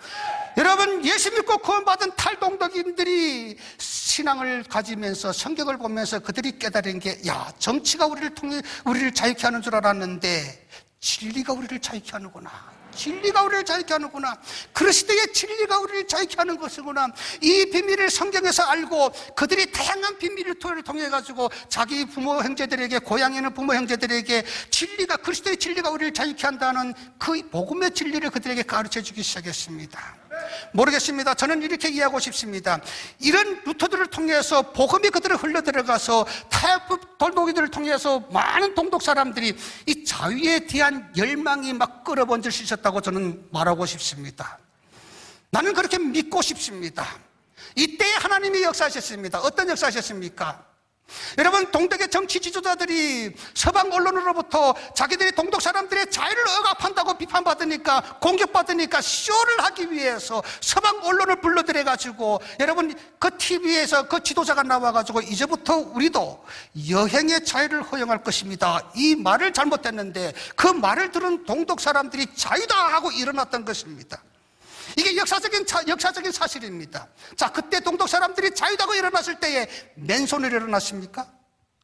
여러분, 예수 믿고 구원받은 탈동독인들이 신앙을 가지면서 성경을 보면서 그들이 깨달은 게, 야, 정치가 우리를 자유케 하는 줄 알았는데 진리가 우리를 자유케 하는구나. 진리가 우리를 자유케 하는구나. 그리스도의 진리가 우리를 자유케 하는 것이구나. 이 비밀을 성경에서 알고 그들이 다양한 비밀을 통해 가지고 자기 부모 형제들에게, 고향에 있는 부모 형제들에게 진리가, 그리스도의 진리가 우리를 자유케 한다는 그 복음의 진리를 그들에게 가르쳐 주기 시작했습니다. 모르겠습니다. 저는 이렇게 이해하고 싶습니다. 이런 루터들을 통해서 복음이 그들을 흘러들어가서 타협 돌독이들을 통해서 많은 동독 사람들이 이 자유에 대한 열망이 막 끌어번질 수 있었다고 저는 말하고 싶습니다. 나는 그렇게 믿고 싶습니다. 이때에 하나님이 역사하셨습니다. 어떤 역사하셨습니까? 여러분, 동독의 정치 지도자들이 서방 언론으로부터 자기들이 동독 사람들의 자유를 억압한다고 비판받으니까, 공격받으니까 쇼를 하기 위해서 서방 언론을 불러들여가지고 여러분, 그 TV에서 그 지도자가 나와가지고 이제부터 우리도 여행의 자유를 허용할 것입니다, 이 말을 잘못했는데 그 말을 들은 동독 사람들이 자유다 하고 일어났던 것입니다. 이게 역사적인 사실입니다. 자, 그때 동독 사람들이 자유다고 일어났을 때에 맨손으로 일어났습니까?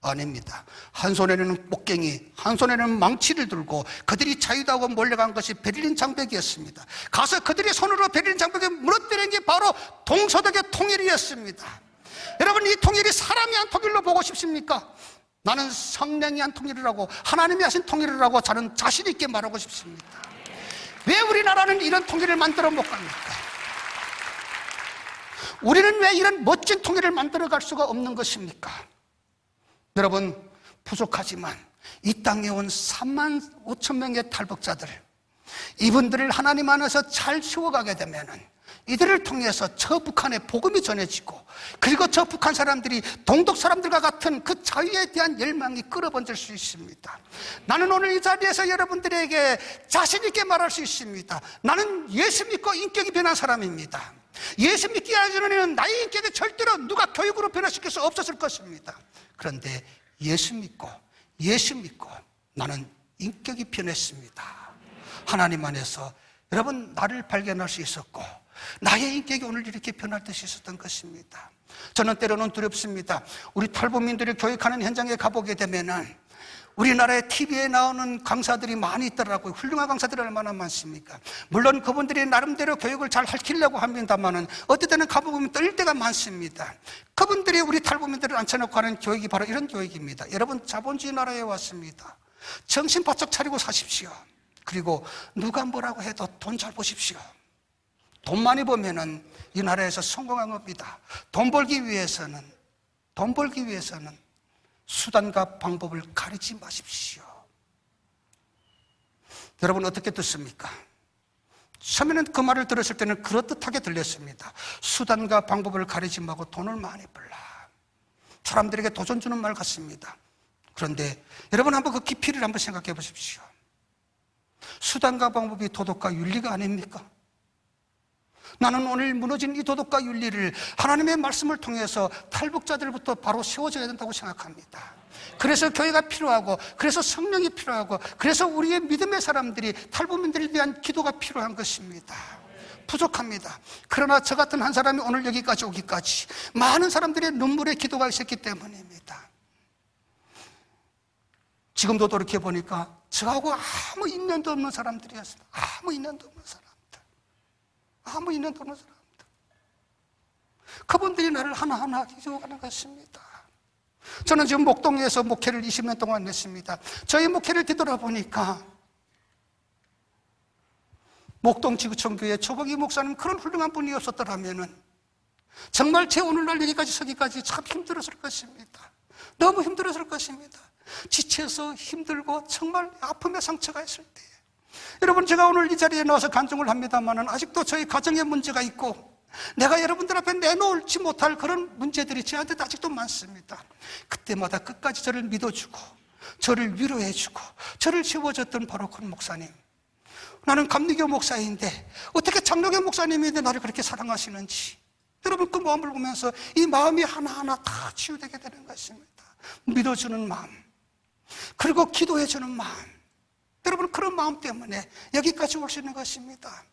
아닙니다. 한 손에는 목갱이, 한 손에는 망치를 들고 그들이 자유다고 몰려간 것이 베를린 장벽이었습니다. 가서 그들이 손으로 베를린 장벽에 무너뜨린 게 바로 동서독의 통일이었습니다. 여러분, 이 통일이 사람이 한 통일로 보고 싶습니까? 나는 성령이 한 통일이라고, 하나님이 하신 통일이라고 저는 자신 있게 말하고 싶습니다. 왜 우리나라는 이런 통일을 만들어 못 갑니까? 우리는 왜 이런 멋진 통일을 만들어갈 수가 없는 것입니까? 여러분, 부족하지만 이 땅에 온 3만 5천 명의 탈북자들, 이분들을 하나님 안에서 잘 세워가게 되면은 이들을 통해서 저 북한에 복음이 전해지고, 그리고 저 북한 사람들이 동독 사람들과 같은 그 자유에 대한 열망이 끌어번질 수 있습니다. 나는 오늘 이 자리에서 여러분들에게 자신 있게 말할 수 있습니다. 나는 예수 믿고 인격이 변한 사람입니다. 예수 믿기 전에는 나의 인격에 절대로 누가 교육으로 변화시킬 수 없었을 것입니다. 그런데 예수 믿고 나는 인격이 변했습니다. 하나님 안에서 여러분, 나를 발견할 수 있었고 나의 인격이 오늘 이렇게 변할 듯이 있었던 것입니다. 저는 때로는 두렵습니다. 우리 탈북민들을 교육하는 현장에 가보게 되면은 우리나라의 TV에 나오는 강사들이 많이 있더라고요. 훌륭한 강사들이 얼마나 많습니까? 물론 그분들이 나름대로 교육을 잘 가르치려고 합니다만은 어떨 때는 가보면 떨릴 때가 많습니다. 그분들이 우리 탈북민들을 앉혀놓고 하는 교육이 바로 이런 교육입니다. 여러분, 자본주의 나라에 왔습니다. 정신 바짝 차리고 사십시오. 그리고 누가 뭐라고 해도 돈 잘 보십시오. 돈 많이 벌면은 이 나라에서 성공한 겁니다. 돈 벌기 위해서는 수단과 방법을 가리지 마십시오. 여러분, 어떻게 듣습니까? 처음에는 그 말을 들었을 때는 그럴듯하게 들렸습니다. 수단과 방법을 가리지 말고 돈을 많이 벌라. 사람들에게 도전 주는 말 같습니다. 그런데 여러분, 한번 그 깊이를 한번 생각해 보십시오. 수단과 방법이 도덕과 윤리가 아닙니까? 나는 오늘 무너진 이 도덕과 윤리를 하나님의 말씀을 통해서 탈북자들부터 바로 세워줘야 된다고 생각합니다. 그래서 교회가 필요하고, 그래서 성령이 필요하고, 그래서 우리의 믿음의 사람들이, 탈북민들에 대한 기도가 필요한 것입니다. 부족합니다. 그러나 저 같은 한 사람이 오늘 여기까지 오기까지 많은 사람들의 눈물의 기도가 있었기 때문입니다. 지금도 돌이켜보니까 저하고 아무 인연도 없는 사람들이었어요. 아무 인연도 없는 사람들. 그분들이 나를 하나하나 기도하는 것입니다. 저는 지금 목동에서 목회를 20년 동안 했습니다. 저희 목회를 뒤돌아보니까 목동지구촌교회 조범기 목사님, 그런 훌륭한 분이 없었더라면 정말 제 오늘날 여기까지 서기까지 참 힘들었을 것입니다. 너무 힘들었을 것입니다. 지쳐서 힘들고 정말 아픔의 상처가 있을 때, 여러분, 제가 오늘 이 자리에 나와서 간증을 합니다만 아직도 저희 가정에 문제가 있고 내가 여러분들 앞에 내놓지 못할 그런 문제들이 저한테도 아직도 많습니다. 그때마다 끝까지 저를 믿어주고 저를 위로해주고 저를 세워줬던 바로 그 목사님. 나는 감리교 목사인데 어떻게 장로교 목사님인데 나를 그렇게 사랑하시는지, 여러분, 그 마음을 보면서 이 마음이 하나하나 다 치유되게 되는 것입니다. 믿어주는 마음, 그리고 기도해주는 마음, 여러분, 그런 마음 때문에 여기까지 올 수 있는 것입니다.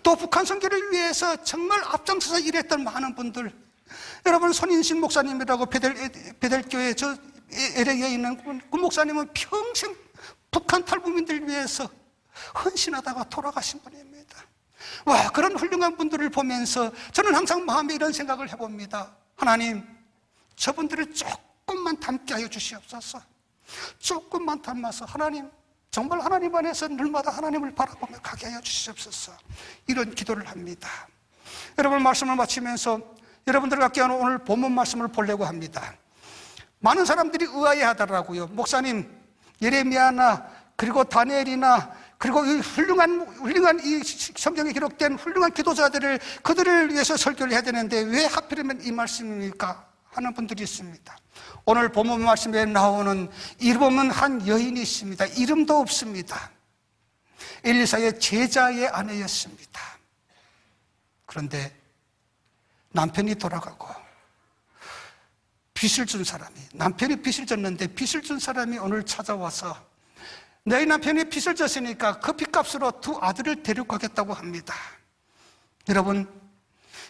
또 북한 선교를 위해서 정말 앞장서서 일했던 많은 분들, 여러분, 손인신 목사님이라고 베델교회 저 LA에 있는 그 목사님은 평생 북한 탈북민들 위해서 헌신하다가 돌아가신 분입니다. 와, 그런 훌륭한 분들을 보면서 저는 항상 마음에 이런 생각을 해봅니다. 하나님, 저분들을 조금만 닮게 하여 주시옵소서. 조금만 닮아서 하나님, 정말 하나님 안에서 늘마다 하나님을 바라보며 가게 하여 주시옵소서. 이런 기도를 합니다. 여러분, 말씀을 마치면서 여러분들과 함께 오늘 본문 말씀을 보려고 합니다. 많은 사람들이 의아해하더라고요. 목사님, 예레미야나 그리고 다니엘이나 그리고 이 훌륭한 이 성경에 기록된 훌륭한 기도자들을, 그들을 위해서 설교를 해야 되는데 왜 하필이면 이 말씀입니까? 하는 분들이 있습니다. 오늘 본문 말씀에 나오는 이름 없는 한 여인이 있습니다. 이름도 없습니다. 엘리사의 제자의 아내였습니다. 그런데 남편이 돌아가고 빚을 준 사람이, 남편이 빚을 졌는데 빚을 준 사람이 오늘 찾아와서 너희 남편이 빚을 졌으니까 그 빚값으로 두 아들을 데려가겠다고 합니다. 여러분,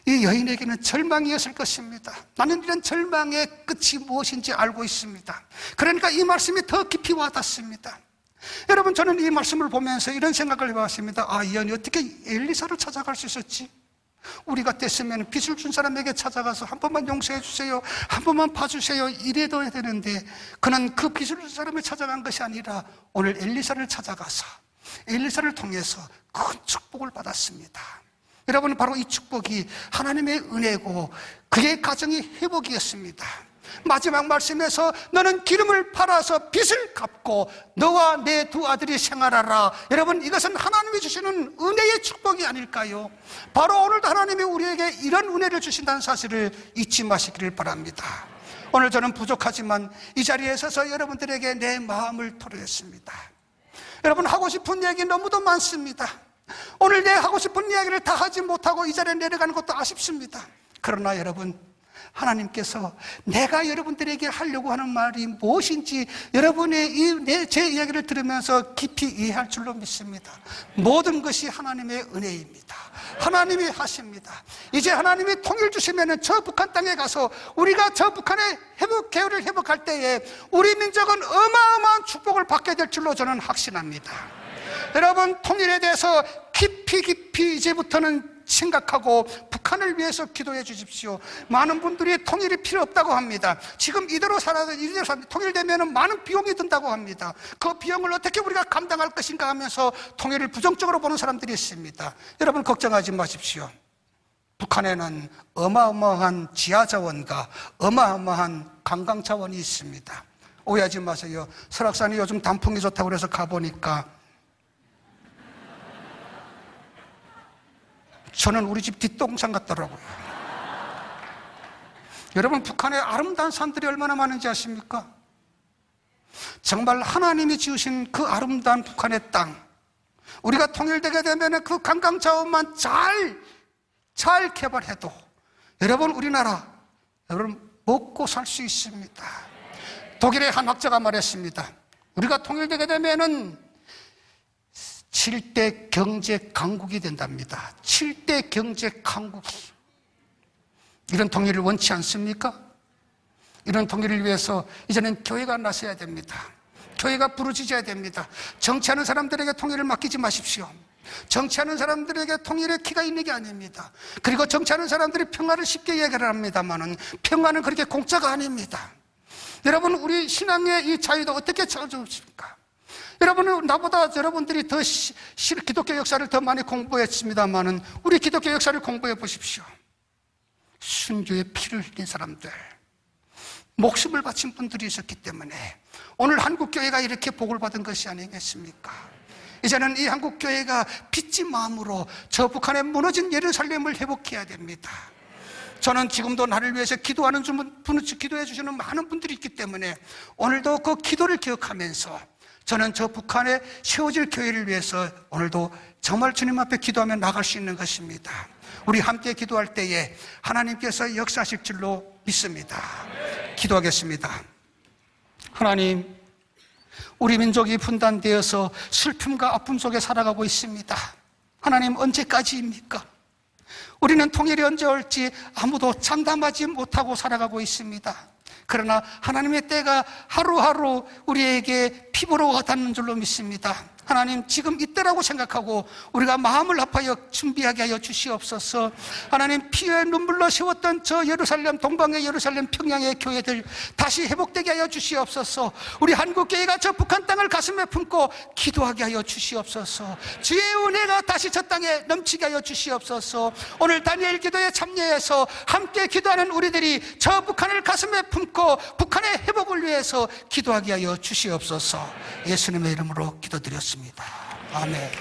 이 여인에게는 절망이었을 것입니다. 나는 이런 절망의 끝이 무엇인지 알고 있습니다. 그러니까 이 말씀이 더 깊이 와닿습니다. 여러분, 저는 이 말씀을 보면서 이런 생각을 해봤습니다. 아, 이 여인이 어떻게 엘리사를 찾아갈 수 있었지? 우리 같았으면 빚을 준 사람에게 찾아가서 한 번만 용서해 주세요, 한 번만 봐주세요, 이래도 해야 되는데, 그는 그 빚을 준 사람을 찾아간 것이 아니라 오늘 엘리사를 찾아가서 엘리사를 통해서 큰 축복을 받았습니다. 여러분, 바로 이 축복이 하나님의 은혜고 그의 가정이 회복이었습니다. 마지막 말씀에서 너는 기름을 팔아서 빚을 갚고 너와 내 두 아들이 생활하라. 여러분, 이것은 하나님이 주시는 은혜의 축복이 아닐까요? 바로 오늘도 하나님이 우리에게 이런 은혜를 주신다는 사실을 잊지 마시기를 바랍니다. 오늘 저는 부족하지만 이 자리에 서서 여러분들에게 내 마음을 토로했습니다. 여러분, 하고 싶은 얘기 너무도 많습니다. 오늘 내 하고 싶은 이야기를 다 하지 못하고 이 자리에 내려가는 것도 아쉽습니다. 그러나 여러분, 하나님께서 내가 여러분들에게 하려고 하는 말이 무엇인지 여러분의 제 이야기를 들으면서 깊이 이해할 줄로 믿습니다. 모든 것이 하나님의 은혜입니다. 하나님이 하십니다. 이제 하나님이 통일 주시면 저 북한 땅에 가서 우리가 저 북한의 개혁을 회복할 때에 우리 민족은 어마어마한 축복을 받게 될 줄로 저는 확신합니다. 여러분, 통일에 대해서 깊이 이제부터는 생각하고 북한을 위해서 기도해 주십시오. 많은 분들이 통일이 필요 없다고 합니다. 지금 이대로 살아서 통일되면 많은 비용이 든다고 합니다. 그 비용을 어떻게 우리가 감당할 것인가 하면서 통일을 부정적으로 보는 사람들이 있습니다. 여러분, 걱정하지 마십시오. 북한에는 어마어마한 지하자원과 어마어마한 관광자원이 있습니다. 오해하지 마세요. 설악산이 요즘 단풍이 좋다고 그래서 가보니까 저는 우리 집 뒷동산 같더라고요. 여러분, 북한에 아름다운 산들이 얼마나 많은지 아십니까? 정말 하나님이 지으신 그 아름다운 북한의 땅, 우리가 통일되게 되면 그 관광자원만 잘 개발해도 여러분, 우리나라 먹고 살 수 있습니다. 독일의 한 학자가 말했습니다. 우리가 통일되게 되면은 7대 경제 강국이 된답니다. 7대 경제 강국이. 이런 통일을 원치 않습니까? 이런 통일을 위해서 이제는 교회가 나서야 됩니다. 교회가 부르짖어야 됩니다. 정치하는 사람들에게 통일을 맡기지 마십시오. 정치하는 사람들에게 통일의 키가 있는 게 아닙니다. 그리고 정치하는 사람들이 평화를 쉽게 얘기를 합니다만은 평화는 그렇게 공짜가 아닙니다. 여러분, 우리 신앙의 이 자유도 어떻게 찾아주십니까? 여러분은 나보다 여러분들이 더 기독교 역사를 더 많이 공부했습니다만은 우리 기독교 역사를 공부해 보십시오. 순교의 피를 흘린 사람들, 목숨을 바친 분들이 있었기 때문에 오늘 한국교회가 이렇게 복을 받은 것이 아니겠습니까? 이제는 이 한국교회가 빚진 마음으로 저 북한에 무너진 예루살렘을 회복해야 됩니다. 저는 지금도 나를 위해서 기도하는 기도해 주시는 많은 분들이 있기 때문에 오늘도 그 기도를 기억하면서 저는 저 북한에 세워질 교회를 위해서 오늘도 정말 주님 앞에 기도하며 나갈 수 있는 것입니다. 우리 함께 기도할 때에 하나님께서 역사하실 줄로 믿습니다. 기도하겠습니다. 하나님, 우리 민족이 분단되어서 슬픔과 아픔 속에 살아가고 있습니다. 하나님, 언제까지입니까? 우리는 통일이 언제 올지 아무도 장담하지 못하고 살아가고 있습니다. 그러나 하나님의 때가 하루하루 우리에게 피부로 와닿는 줄로 믿습니다. 하나님, 지금 이때라고 생각하고 우리가 마음을 합하여 준비하게 하여 주시옵소서. 하나님, 피에 눈물로 세웠던 저 예루살렘, 동방의 예루살렘, 평양의 교회들 다시 회복되게 하여 주시옵소서. 우리 한국교회가 저 북한 땅을 가슴에 품고 기도하게 하여 주시옵소서. 주의 은혜가 다시 저 땅에 넘치게 하여 주시옵소서. 오늘 다니엘 기도에 참여해서 함께 기도하는 우리들이 저 북한을 가슴에 품고 북한의 회복을 위해서 기도하게 하여 주시옵소서. 예수님의 이름으로 기도드렸습니다. 아멘.